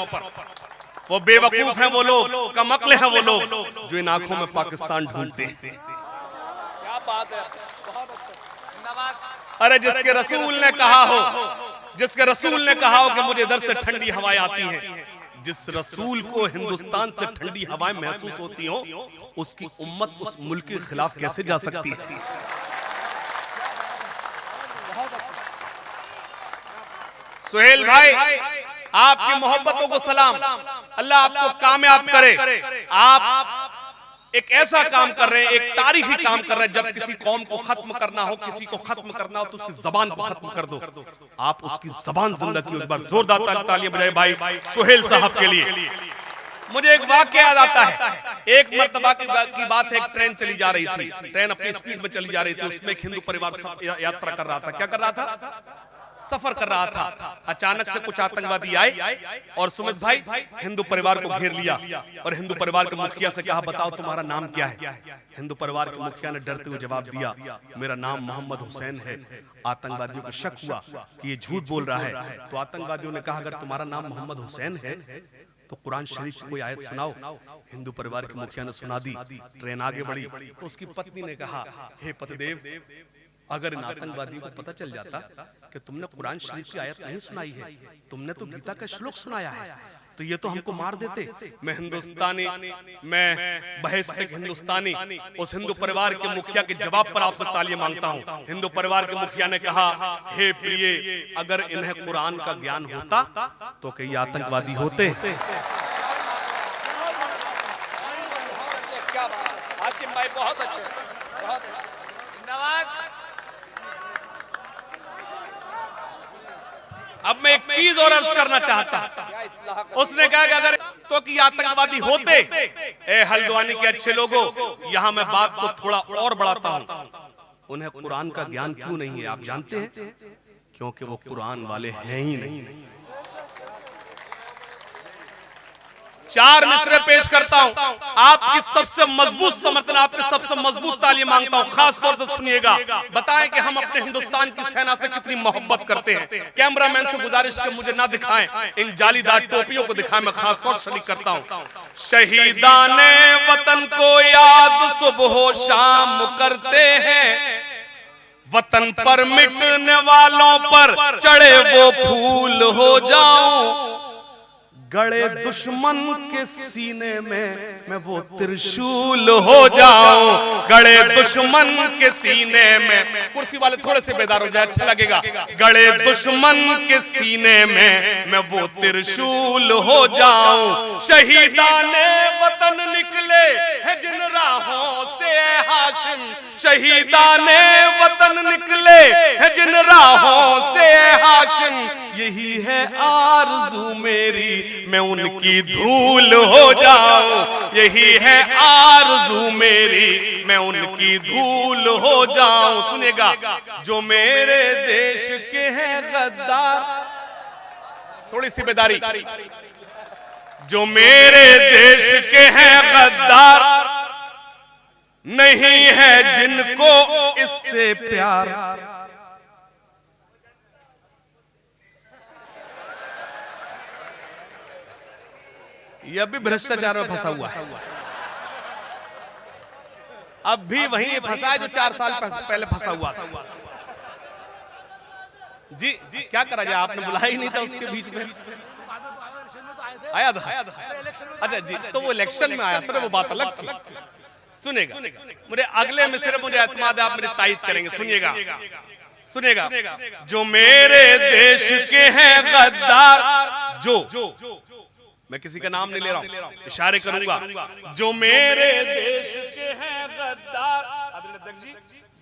वो बेवकूफ हैं वो लोग, कमकले हैं वो लोग जो इन आंखों में पाकिस्तान ढूंढते हैं। क्या बात है, बहुत अच्छा। अरे जिसके रसूल ने कहा हो, जिसके रसूल ने कहा हो कि मुझे इधर से ठंडी हवाएं आती हैं, जिस रसूल को हिंदुस्तान से ठंडी हवाएं महसूस होती हो, उसकी उम्मत उस मुल्क के खिलाफ कैसे जा सकती है? सोहेल भाई आपकी मोहब्बतों को सलाम, अल्लाह आपको कामयाब करे। आप एक ऐसा काम कर रहे हैं, एक तारीखी काम कर रहे हैं। जब किसी कौम को खत्म करना हो, किसी को खत्म करना हो, तो उसकी जबान को खत्म कर दो। आप उसकी जबान जिंदा की। एक बार जोरदार तालियां बजाए भाई सोहेल साहब के लिए। मुझे एक वाक्य याद आता है। एक मर्तबा की बात है, एक ट्रेन चली जा रही थी, ट्रेन अपनी स्पीड में चली जा रही थी। उसमें एक हिंदू परिवार यात्रा कर रहा था। क्या कर रहा था? सफर कर रहा था। अचानक से कुछ आतंकवादी आए और सुमित भाई हिंदू परिवार को घेर लिया और हिंदू परिवार के मुखिया से कहा, बताओ तुम्हारा नाम क्या है? हिंदू परिवार के मुखिया ने डरते हुए जवाब दिया, मेरा नाम मोहम्मद हुसैन है। आतंकवादियों को शक हुआ कि ये झूठ बोल रहा है, तो आतंकवादियों ने कहा, अगर तुम्हारा नाम मोहम्मद हुसैन है तो कुरान शरीफ की कोई आयत सुनाओ। हिंदू परिवार के मुखिया ने सुना दी। ट्रेन आगे बढ़ी तो उसकी पत्नी ने कहा, हे पतिदेव, अगर इन आतंकवादियों को पता चल जाता कि तुमने कुरान शरीफ की आयत नहीं सुनाई है, तुमने तो गीता का श्लोक सुनाया है, तो ये तो हमको मार देते। मैं हिंदुस्तानी, मैं बहैसियत हिंदुस्तानी उस हिंदू परिवार के मुखिया के जवाब पर आपसे तालियां मांगता हूं। हिंदू परिवार के मुखिया ने कहा, हे प्रिय, अगर इन्हें कुरान का ज्ञान होता तो कई आतंकवादी होते। क्या बात, हाशिम भाई बहुत अच्छे, बहुत धन्यवाद। अब मैं एक चीज और अर्ज करना चाहता। उसने कहा कि अगर तो कि आतंकवादी होते, ए हल्द्वानी के अच्छे लोगों, यहां मैं बात को थोड़ा और बढ़ाता हूं। उन्हें कुरान का ज्ञान क्यों नहीं है? आप जानते हैं, क्योंकि वो कुरान वाले हैं ही नहीं। 4 मिसरे पेश करता हूं। आपकी सबसे मजबूत समर्थन, आपकी सबसे मजबूत तालियां मांगता हूं। खास तौर से सुनिएगा, बताएं कि हम अपने हिंदुस्तान की सेना से कितनी मोहब्बत करते हैं। कैमरामैन से गुजारिश है मुझे ना दिखाएं, इन जालीदार टोपियों को दिखाएं। मैं खास तौर से शरीक करता हूं। शहीदाने वतन को याद सुबह शाम करते हैं, वतन पर मिटने वालों पर चढ़े वो फूल हो जाऊं। गड़े दुश्मन के सीने में मैं वो त्रिशूल हो जाऊं। गड़े दुश्मन के सीने में, कुर्सी वाले थोड़े से बेदार हो जाए, अच्छा लगेगा। गड़े दुश्मन के सीने में मैं वो त्रिशूल हो जाऊं। शहीदाने वतन निकले है जिन राहों से हाशिम, शहीदाने वतन निकले है जिन राहों से हाशिम। यही है आरज़ू मेरी, मैं उनकी धूल हो जाऊं। यही है आरज़ू मेरी, मैं उनकी धूल हो जाऊं। सुनेगा, जो मेरे देश के हैं गद्दार, थोड़ी सी बेदारी, जो मेरे देश के हैं गद्दार, नहीं है जिनको इससे प्यार। यह भी भ्रष्टाचार में फंसा हुआ है। अब भी वही फंसा है जो 4 साल पहले फंसा हुआ था। जी क्या करा जाए, आपने बुलाया ही नहीं था उसके बीच में। आया था। अच्छा जी, तो वो इलेक्शन में आया था, वो बात अलग थी। सुनेगा, मुझे अगले में सिर्फ मुझे एतमाद है, आप मेरी तायद करेंगे। सुनिएगा सुनिएगा। जो मेरे देश के हैं गद्दार, जो मैं किसी का नाम नहीं ले रहा हूं, इशारे करूंगा, जो मेरे देश के हैं गद्दार,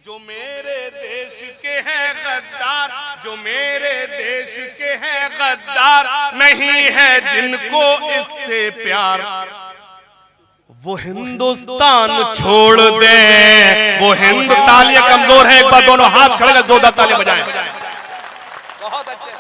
जो मेरे देश के हैं गद्दार, जो मेरे देश के हैं गद्दार, नहीं है जिनको इससे प्यार, वो हिंदुस्तान छोड़ दे। वो हिंद, तालियां कमजोर है, एक बार दोनों हाथ खड़े कर जोरदार तालियां बजाएं। बहुत अच्छे।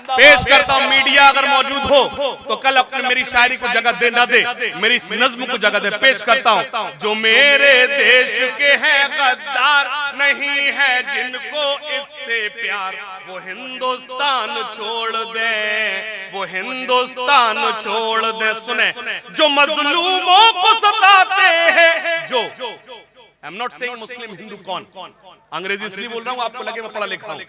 पेश करता हूं, मीडिया अगर मौजूद हो तो कल अपने मेरी शायरी को जगह दे ना दे, मेरी इस नज्म को जगह दे। पेश करता हूं, जो मेरे देश के हैं गद्दार, नहीं है जिनको इससे प्यार, वो हिंदुस्तान छोड़ दे, वो हिंदुस्तान छोड़ दे। सुने, जो मजलूमों को सताते हैं, जो आई एम नॉट सेइंग मुस्लिम हिंदू कौन, अंग्रेजी इसलिए बोल रहा हूं आपको लगे मैं पढ़ा लिखा हूं।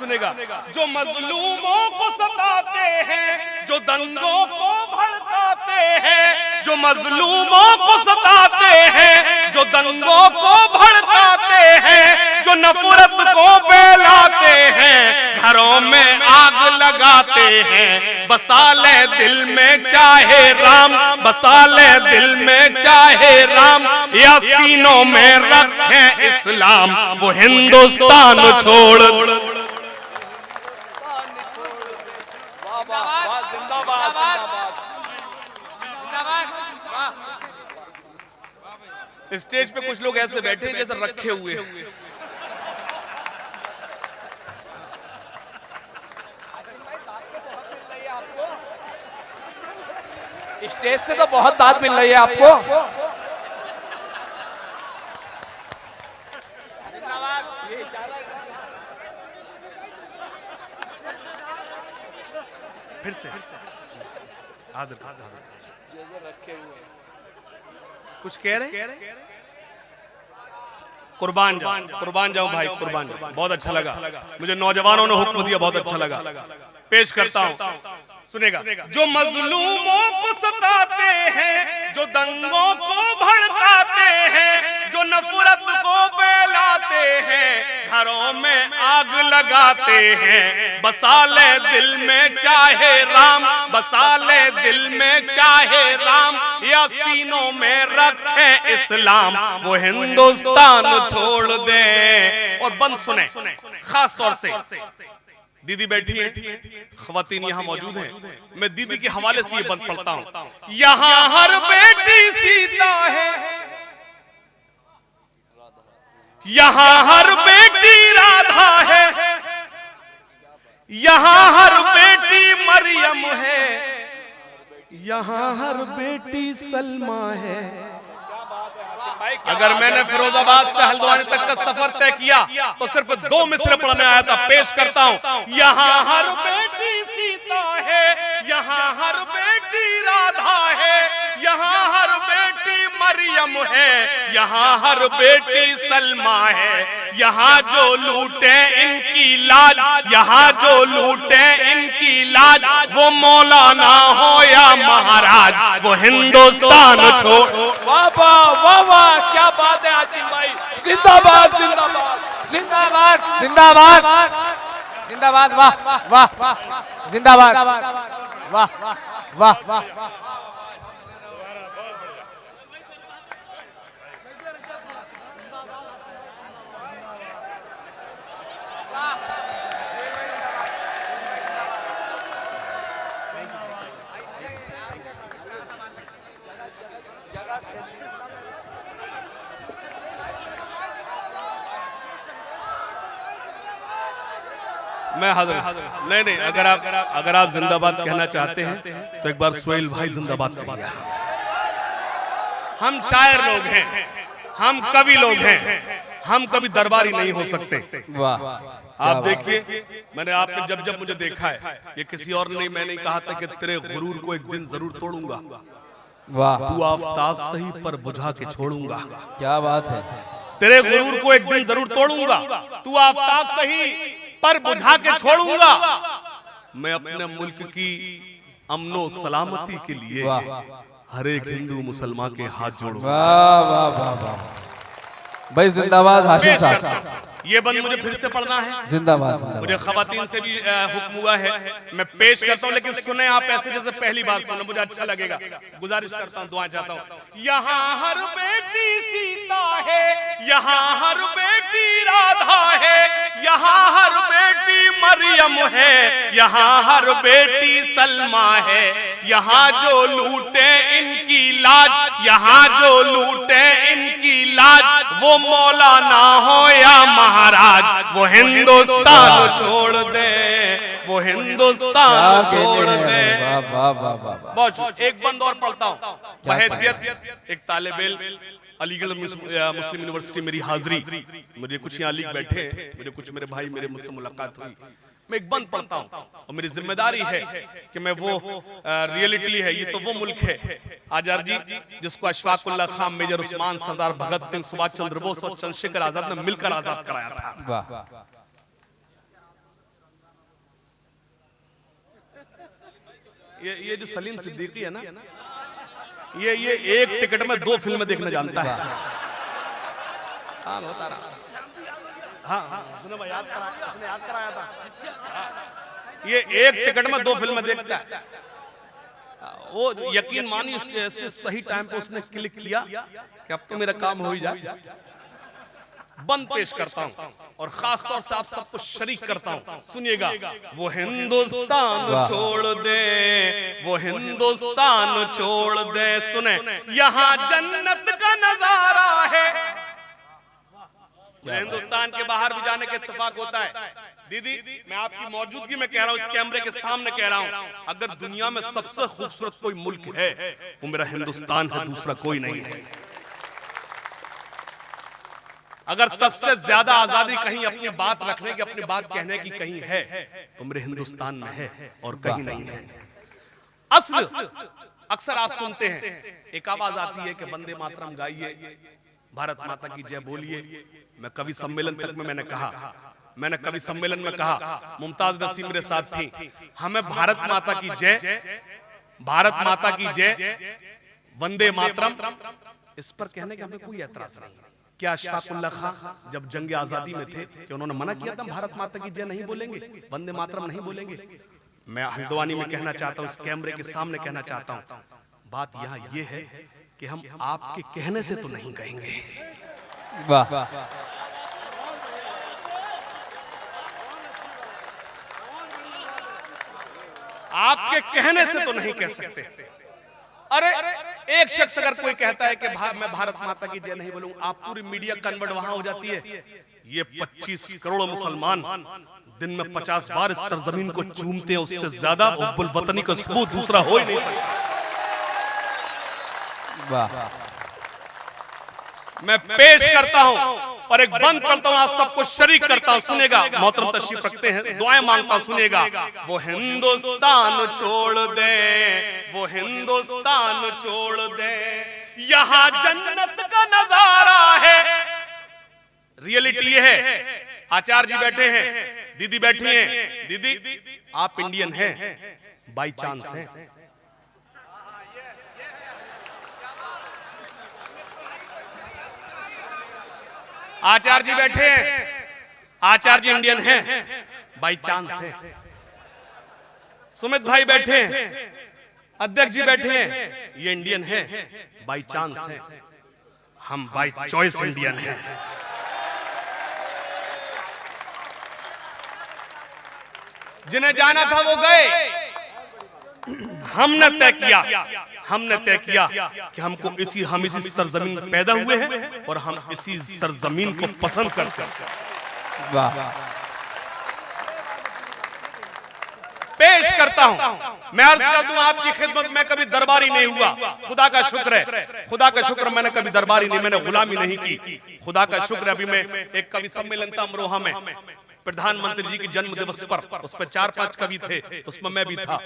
सुनेगा, जो मजलूमों को सताते हैं, जो दंगों को भड़काते हैं, जो मजलूमों को सताते हैं, जो दंगों को भड़काते हैं, जो नफरत को फैलाते हैं, घरों में आग लगाते हैं, बसा ले दिल में चाहे राम, बसा ले दिल में चाहे राम, या सीनों में रखे इस्लाम, वो हिंदुस्तान छोड़। स्टेज पे कुछ लोग ऐसे बैठे हैं जैसे रखे हुए। स्टेज से तो बहुत दाद मिल रही है आपको। फिर से हाजिर कुछ कह रहे, कुर्बान जाऊं भाई, कुर्बान जाऊं। बहुत अच्छा लगा मुझे, नौजवानों ने हुक्म दिया, बहुत अच्छा लगा। पेश करता हूं, सुनेगा, जो मजलूमों को सताते हैं, जो दंगों को भड़काते हैं, जो नफरत को फैलाते हैं, घरों में आग लगाते हैं, बसा ले दिल में चाहे राम, बसा ले दिल में चाहे राम, या सीनों में रखे इस्लाम, वो हिंदुस्तान छोड़ दे। और बंद सुने, खास तौर से दीदी बैठी है, ख्वातीन यहाँ मौजूद हैं, मैं दीदी के हवाले से ये बंद पढ़ता हूं। यहाँ हर बेटी सीता है, यहाँ हर बेटी राधा है, यहाँ हर बेटी मरियम है, यहाँ हर बेटी सलमा है। अगर मैंने फिरोजाबाद से हल्द्वानी तक का सफर तय किया तो सिर्फ 2 मिसरे पढ़ने आया था। पेश करता हूं, यहाँ हर बेटी सीता है, यहाँ हर बेटी राधा है, यहाँ हर बेटी मरियम है, यहाँ हर बेटी सलमा है, यहाँ जो लूटे इनकी लाज, यहाँ जो लूटे इनकी लाज, वो मौलाना हो या महाराज, वो हिंदुस्तान छोड़। वाह वाह वाह वाह, क्या बात है आसिम भाई, जिंदाबाद जिंदाबाद जिंदाबाद जिंदाबाद जिंदाबाद, वाह वाह जिंदाबाद, वाह वाह वाह। मैं हाजिर नहीं, अगर आप जिंदाबाद कहना चाहते हैं तो एक बार सोहेल भाई जिंदाबाद कहिए। हम शायर लोग हैं, हम कवि लोग हैं, हम कभी दरबारी नहीं हो सकते। वाह, आप देखिए, मैंने आपने जब मुझे देखा है, ये किसी और ने, मैंने कहा था कि तेरे गुरूर को एक दिन जरूर तोड़ूंगा, वाह, तू आफताब सही पर बुझा के छोड़ूंगा। क्या बात है। तेरे गुरूर को एक दिन जरूर तोड़ूंगा, तू आफताब सही पर बुझा के छोड़ूंगा। मैं अपने मुल्क की अमनो सलामती के लिए हर एक हिंदू मुसलमान के हाथ जोड़ूंगा। वाह वाह वाह वाह भाई, जिंदाबाद हाशिम साहब, ये बंद मुझे फिर से पढ़ना है। जिंदाबाद। मुझे खवातीन से भी हुक्म हुआ है, मैं पेश करता हूँ, लेकिन सुने आप ऐसे जैसे पहली बार सुने, मुझे अच्छा लगेगा। गुजारिश करता हूँ, दुआएं चाहता हूँ। यहाँ हर बेटी सीता है, यहाँ हर बेटी राधा है, यहाँ हर बेटी मरियम है, यहाँ हर बेटी सलमा है, यहाँ जो लूटे इनकी लाज, यहाँ जो लूटे इनकी लाज, वो मौलाना हो या महाराज, वो हिंदुस्तान छोड़ दे, वो हिंदुस्तान छोड़ दे। बहुत। एक बंद और पढ़ता हूँ बहैसियत एक तालिब इल्म, अलीगढ़ मुस्लिम यूनिवर्सिटी मेरी हाजिरी, मुझे कुछ यहाँ लीग बैठे, मुझे कुछ मेरे भाई मेरे मुझसे मुलाकात हुई, मैं एक बंद पढ़ता हूँ और मेरी जिम्मेदारी है कि मैं वो रियलिटी है, ये तो वो मुल्क है आजाद जी जिसको अशफाकुल्लाह खान, मेजर उस्मान, सरदार भगत सिंह, सुभाष चंद्र बोस और चंद्रशेखर आजाद ने मिलकर आजाद कराया था। ये जो सलीम सिद्दीकी है ना, ये एक टिकट में 2 फिल्में देखने जानता है। हाँ बता रहा, हाँ उसने याद कराया था। ये एक टिकट में 2 फिल्में देखता है। वो यकीन मानिए सही टाइम पे उसने क्लिक किया कि अब तो मेरा काम हो ही जाए। बंद पेश करता हूं और खास तौर से आप सबको शरीक करता हूं, सुनिएगा। वो हिंदुस्तान छोड़ दे, वो हिंदुस्तान छोड़ दे, सुने यहाँ जन्नत का नजारा है। हिंदुस्तान के बाहर भी जाने का इत्तेफाक होता है। दीदी मैं आपकी मौजूदगी में कह रहा हूं, इस कैमरे के सामने कह रहा हूं, अगर दुनिया में सबसे खूबसूरत कोई मुल्क है वो मेरा हिंदुस्तान है, दूसरा कोई नहीं है। अगर सबसे ज्यादा आजादी कहीं अपनी बात रखने की, अपनी बात कहने की कहीं है तो मेरे हिंदुस्तान में है और कहीं नहीं है। अक्सर आप सुनते हैं एक आवाज आती है कि वंदे मातरम गाइए, भारत माता की जय बोलिए। मैं कवि सम्मेलन तक में मैंने कवि सम्मेलन में कहा, मुमताज नसीम मेरे साथ थी, हमें भारत माता की जय, भारत माता की जय, वंदे मातरम, इस पर कहने के हमें कोई ऐतराज नहीं। क्या अशफाकुल्लाह खां जब जंग आजादी में थे कि उन्होंने मना किया था भारत माता की जय नहीं बोलेंगे, वंदे मातरम नहीं बोलेंगे? मैं हल्द्वानी में कहना चाहता हूं, इस कैमरे के सामने कहना चाहता हूं, बात यहां ये है कि हम आपके कहने से तो नहीं कहेंगे। वाह, आपके कहने से तो नहीं कह सकते। अरे एक शख्स अगर कोई कहता है कि मैं भारत माता की जय नहीं बोलूंगा, आप पूरी मीडिया कन्वर्ट वहां हो जाती है। ये 25 करोड़ मुसलमान दिन में 50 बार इस सरजमीन को चूमते हैं, उससे ज्यादा हुब्बुल वतनी का सबूत दूसरा हो ही नहीं सकता। वाह, मैं पेश करता हूं और एक बंद करता हूं, आप सबको शरीक करता हूं, सुनेगा। मोहतरम तशरीफ रखते हैं, दुआएं मांगता हूं, सुनेगा। वो हिंदुस्तान छोड़ दे, वो हिंदुस्तान छोड़ दे, यहाँ जन्नत का नजारा है। रियलिटी है। आचार्य जी बैठे हैं, दीदी बैठी हैं। दीदी आप इंडियन हैं बाई चांस हैं? आचार्य जी बैठे हैं, आचार्य जी इंडियन हैं बाई चांस है। सुमित भाई बैठे हैं, अध्यक्ष जी बैठे हैं, ये इंडियन हैं बाई चांस है। हम बाई चॉइस इंडियन हैं। जिन्हें जाना था वो गए, हमने तय किया कि हम इसी सरजमीन में पैदा हुए हैं और हम इसी सरजमीन को पसंद करते हैं। वाह, पेश करता हूं, मैं अर्ज कर दूं आपकी खिदमत में, कभी दरबारी नहीं हुआ, खुदा का शुक्र है, खुदा का शुक्र। मैंने कभी दरबारी नहीं, मैंने गुलामी नहीं की, खुदा का शुक्र। अभी मैं एक कवि सम्मेलन था अमरोहा में, प्रधानमंत्री जी के जन्म दिवस पर, उस पर 4-5 कवि थे, उसमें मैं भी था।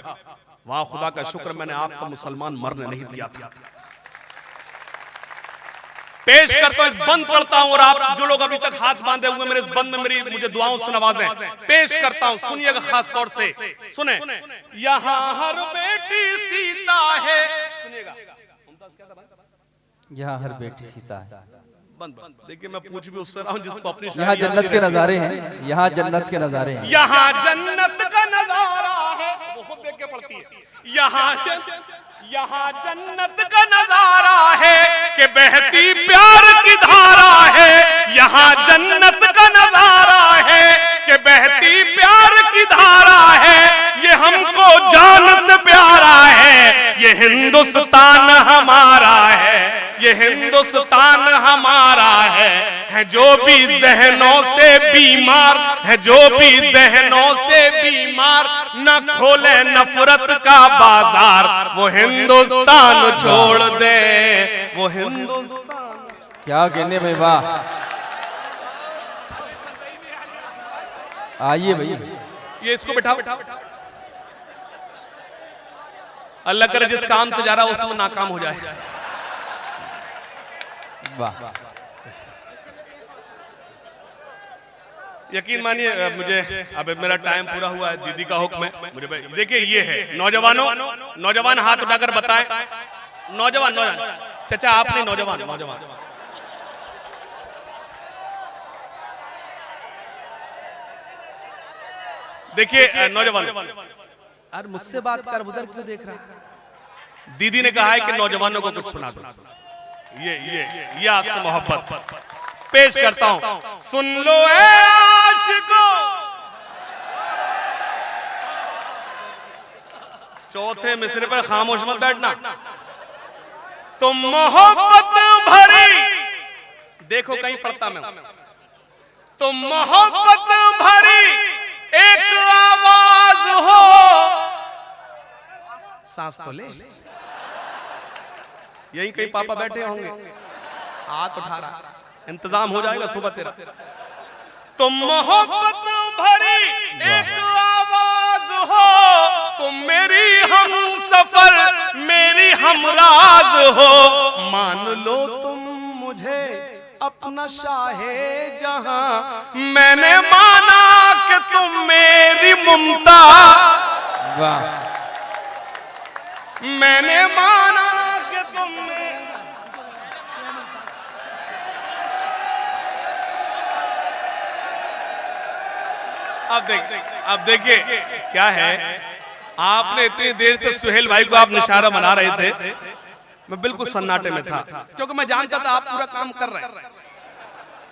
वहां खुदा का शुक्र मैंने आपको मुसलमान मरने नहीं दिया था। पेश करता हूं, इस बंद पढ़ता हूं और आप जो लोग अभी तक हाथ बांधे हुए मेरे इस बंद में मेरी मुझे दुआओं से नवाजें। पेश करता हूं, सुनिएगा खास तौर से, सुने। यहाँ हर बेटी सीता है, सुनिएगा। यहाँ हर बेटी सीता है। बंद देखिए, मैं पूछ भी उससे रहा हूं जिसको अपनी यहाँ जन्नत के नजारे हैं, यहाँ जन्नत के नजारे हैं। यहाँ जन्नत का नजारा है, वो खुद देख के पढ़ती है। यहाँ जन्नत का नजारा है कि बहती प्यार की धारा है। यहाँ जन्नत का नजारा है कि बहती प्यार की धारा है। ये हमको जान से प्यारा है, ये हिंदुस्तान हमारा है, ये हिंदुस्तान हमारा है जो भी जहनों से बीमार है, जो भी जहनों से बीमार, न खोले नफरत का बाजार, वो हिंदुस्तान छोड़ दे, वो हिंदुस्तान। क्या कहने भाई, वाह। आइए भाई, ये इसको बैठाओ। अल्लाह करे जिस काम से जा रहा है उसमें नाकाम हो जाए। वाह। यकीन मानिए मुझे अब मेरा टाइम पूरा हुआ है, दीदी का हुक्म है मुझे। देखिए ये है नौजवानों, नौजवान हाथ उठाकर बताएं। नौजवान चाचा आप नहीं, नौजवान देखिए नौजवान, अरे मुझसे बात कर, उधर क्यों देख रहा है? दीदी ने कहा है कि नौजवानों को कुछ सुना दो। ये आपसे मोहब्बत पेश करता हूं, सुन लो ऐ आशिकों। चौथे मिसरे पर खामोश मत बैठना। तुम मोहब्बत भरी, देखो कहीं पढ़ता मैं, तुम मोहब्बत भरी एक आवाज हो। सांस तो ले, यही कहीं पापा बैठे होंगे, हाथ उठा रहा, इंतजाम हो जाएगा सुबह तेरा। तुम मोहब्बत भरी एक आवाज हो, तुम मेरी हम सफर, मेरी हमराज हो। मान लो तुम मुझे अपना शाहे जहां, मैंने माना कि तुम मेरी मुमता, मैंने माना कि तुम मेरी। अब देखिए क्या है, आपने इतनी देर से सुहेल भाई को आप निशारा बना रहे थे, मैं बिल्कुल सन्नाटे में था क्योंकि मैं जानता था आप पूरा काम कर रहे हैं।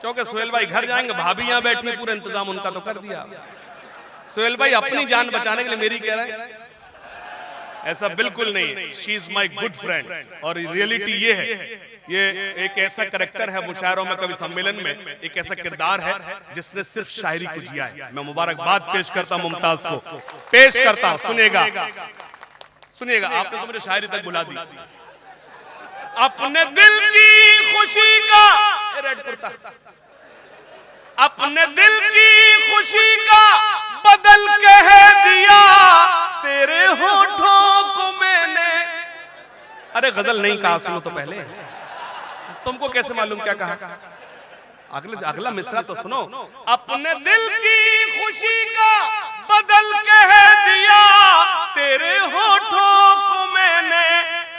क्योंकि सुहेल भाई घर जाएंगे, भाभी यहाँ बैठी, पूरा इंतजाम उनका तो कर दिया। सुहेल भाई अपनी जान बचाने के लिए मेरी कह रहे हैं, ऐसा बिल्कुल नहीं। She is my good friend. और रियलिटी ये है, ये एक ऐसा करैक्टर है मुशायरों में, कवि सम्मेलन में एक ऐसा किरदार है जिसने सिर्फ शायरी को जिया है। मैं मुबारकबाद पेश करता हूं मुमताज को, पेश करता हूं, सुनिएगा सुनिएगा। आपने तो मेरी शायरी तक बुला दी। अपने दिल की खुशी का, रेड कुर्ता, अपने दिल की खुशी का बदल कह दिया, तेरे होठों को मैंने। अरे गजल नहीं कहा, सुनो तो पहले, तुमको कैसे मालूम क्या कहा? अगला मिसरा तो सुनो। अपने दिल की खुशी का बदल कह दिया, तेरे होठों को मैंने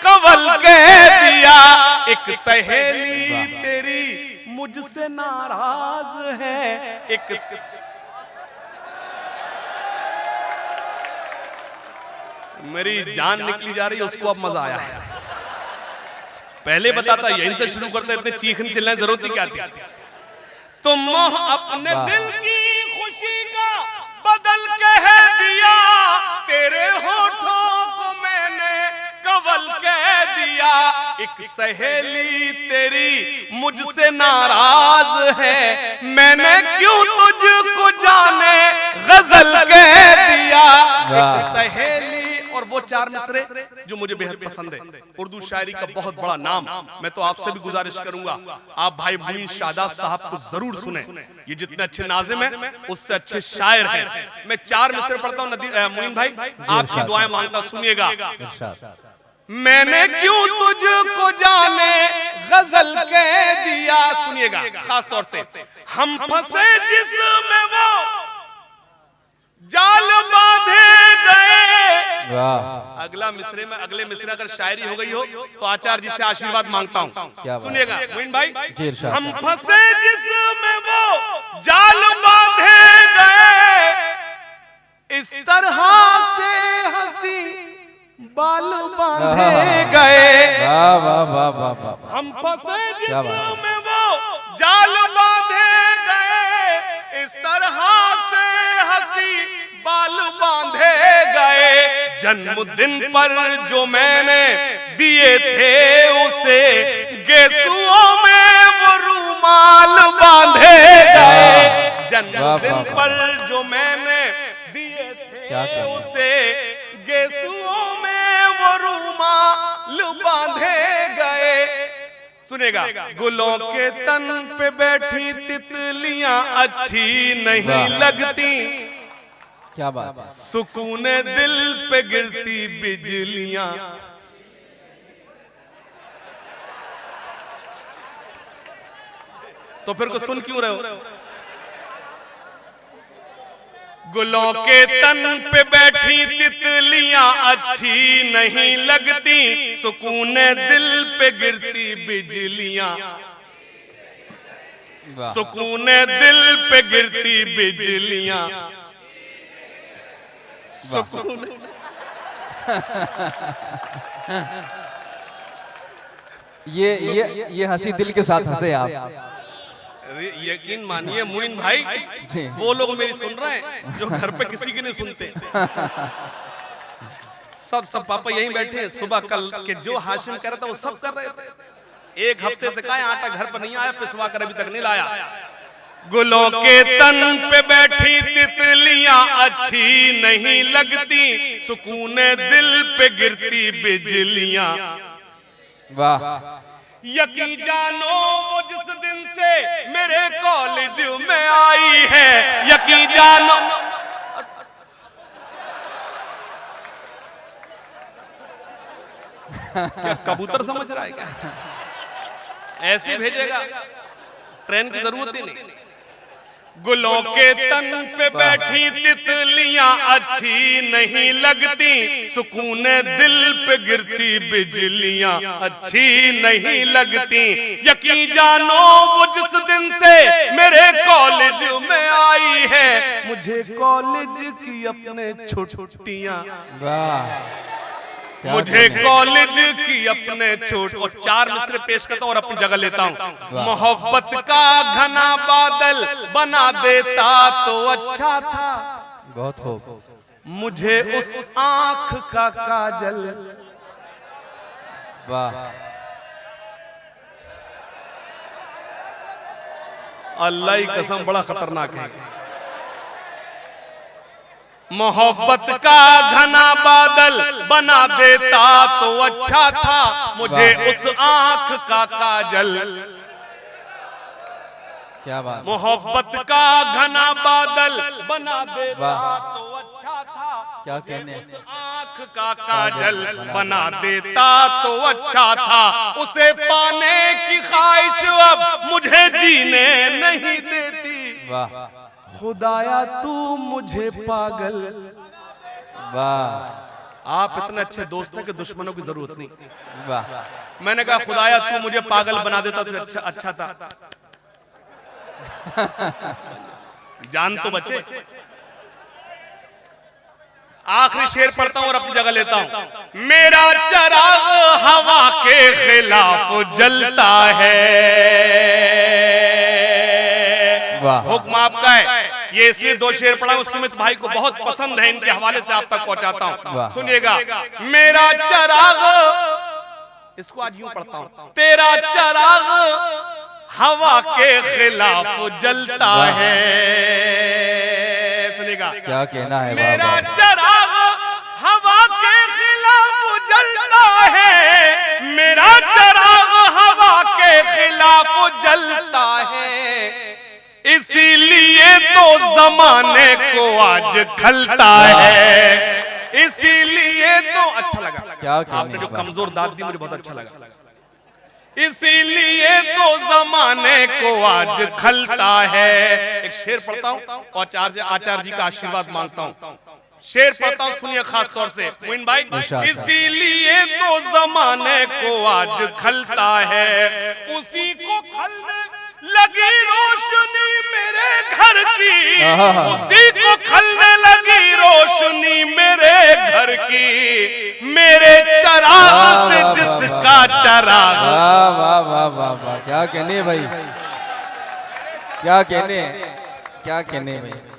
कवल कह दिया। एक सहेली तेरी मुझसे नाराज है, एक मेरी जान निकली जा रही है, उसको अब मजा आया है। पहले बताता यहीं से शुरू करते, इतने चीखने चिल्लाने जरूरत ही क्या थी? तुम अपने दिल की खुशी का बदल कह दिया, तेरे होठों को मैंने कवल कह दिया। एक सहेली तेरी मुझसे नाराज है, मैंने क्यों तुझको जाने गजल कह दिया। एक सहेली और वो चार मिसरे जो मुझे बेहद पसंद है। उर्दू शायरी का बहुत बड़ा नाम। मैं तो आपसे भी गुजारिश करूंगा, आप भाई मुइन शादाब साहब को जरूर सुने। ये जितने अच्छे नाज़िम हैं उससे अच्छे शायर हैं। मैं चार मिसरे पढ़ता हूँ मुइन भाई, आपकी दुआएं मांगता, सुनिएगा। मैंने क्यों तुझको जाने गजल कह दिया, सुनिएगा खास तौर से, हम फंसे जिसमें वो जाल बांधे गए। वाह अगला मिसरे में, अगले मिसरे अगर शायरी हो गई हो तो आचार्य जी से आशीर्वाद मांगता हूं। सुनिएगा मोइन भाई, जी इरशाद। हम फंसे जिसमें वो जाल बांधे गए, इस तरह से हंसी बाल बांधे गए। वाह वाह वाह वाह वाह। हम फंसे क्या बात है। जिसमें वो जाल बांधे गए, इस तरह से हंसी बाल बांधे गए। जन्मदिन पर जो मैंने दिए थे उसे गेसुओं में वो रूमाल बांधे गए। जन्मदिन पर जो मैंने दिए थे उसे गेसुओं में वो रूमाल बांधे गए। सुनेगा, गुलों के तन पे बैठी तितलियां अच्छी नहीं लगती, क्या बात है। सुकून दिल पे गिरती बिजलियां। तो फिर को सुन क्यों रहे हो? गुलों के तन पे बैठी तितलियां अच्छी नहीं लगती, सुकून दिल पे गिरती बिजलियां। सुकून दिल पे गिरती बिजलियां। सुकून ये हंसी दिल के साथ हंसे आप। यकीन मानिए मोइन भाई, वो लोग मेरी सुन रहे हैं जो घर पे किसी की नहीं सुनते। सब पापा यहीं बैठे हैं। सुबह कल के जो हाशिम कह रहा था वो सब कर रहे थे। एक हफ्ते से कहा आटा घर पर नहीं आया, पिसवा कर अभी तक नहीं लाया। गुलों के तन पे बैठी तितलियां अच्छी नहीं लगती, सुकून दिल पे गिरती बिजलियां। वाह। यकीन जानो वो जिस दिन से मेरे कॉलेज में आई है, यकीन जानो। क्या कबूतर समझ रहा है क्या? ऐसे भेजेगा, ट्रेन की जरूरत ही नहीं। गुलों के तन पे बैठी तितलियां अच्छी नहीं लगती, सुकून दिल पे गिरती बिजलियां अच्छी नहीं लगती। यकीन जानो वो जिस दिन से मेरे कॉलेज में आई है, मुझे कॉलेज की अपने छुट्टियां। मुझे कॉलेज की अपने छोट। और 4 मिसरे पेश करता हूं और अपनी जगह लेता हूं। मोहब्बत का घना बादल बना देता तो अच्छा था, बहुत खूब। मुझे उस आंख का काजल। वाह। अल्लाह की कसम बड़ा खतरनाक है। मोहब्बत का घना बादल बना देता तो अच्छा था, मुझे उस आंख का काजल। क्या बात। मोहब्बत का घना बादल बना देता तो अच्छा था, क्या कहने। उस आंख का काजल बना देता तो अच्छा था। उसे पाने की ख्वाहिश अब मुझे जीने नहीं देती। वाह। खुदाया तू मुझे पागल। वाह। आप इतने अच्छे दोस्त हैं कि दुश्मनों की जरूरत नहीं। वाह। मैंने कहा खुदाया तू मुझे पागल बना देता तो अच्छा था। जान तो बचे। आखिरी शेर पढ़ता हूं और अपनी जगह लेता हूं। मेरा चराग हवा के खिलाफ जलता है। हुक्म आपका है। ये इसलिए 2 शेर पढ़ा हूं, सुमित भाई को बहुत पसंद है, इनके हवाले से आप तक पहुंचाता हूं। सुनिएगा। मेरा चराग, इसको आज यूं पढ़ता हूं। तेरा चराग हवा के खिलाफ जलता है। सुनिएगा। क्या कहना है। मेरा चराग हवा के खिलाफ जलता है। मेरा चराग हवा के खिलाफ जलता है। इसीलिए तो जमाने को आज खलता है। इसीलिए तो अच्छा लगा। क्या आपने जो कमजोर दाद दी मुझे बहुत अच्छा लगा। इसीलिए तो जमाने को आज खलता है। एक शेर पढ़ता हूँ और आचार्य जी का आशीर्वाद मांगता हूँ। शेर पढ़ता हूँ, सुनिए खास तौर से मोइन भाई। इसीलिए तो जमाने को आज खलता है, उसी को खलने लगी रोशनी मेरे घर की, उसी को खलने लगी रोशनी मेरे घर की, मेरे चराग से जिसका चराग। वाह वाह वाह वाह वाह, क्या कहने भाई, क्या कहने, क्या कहने भाई।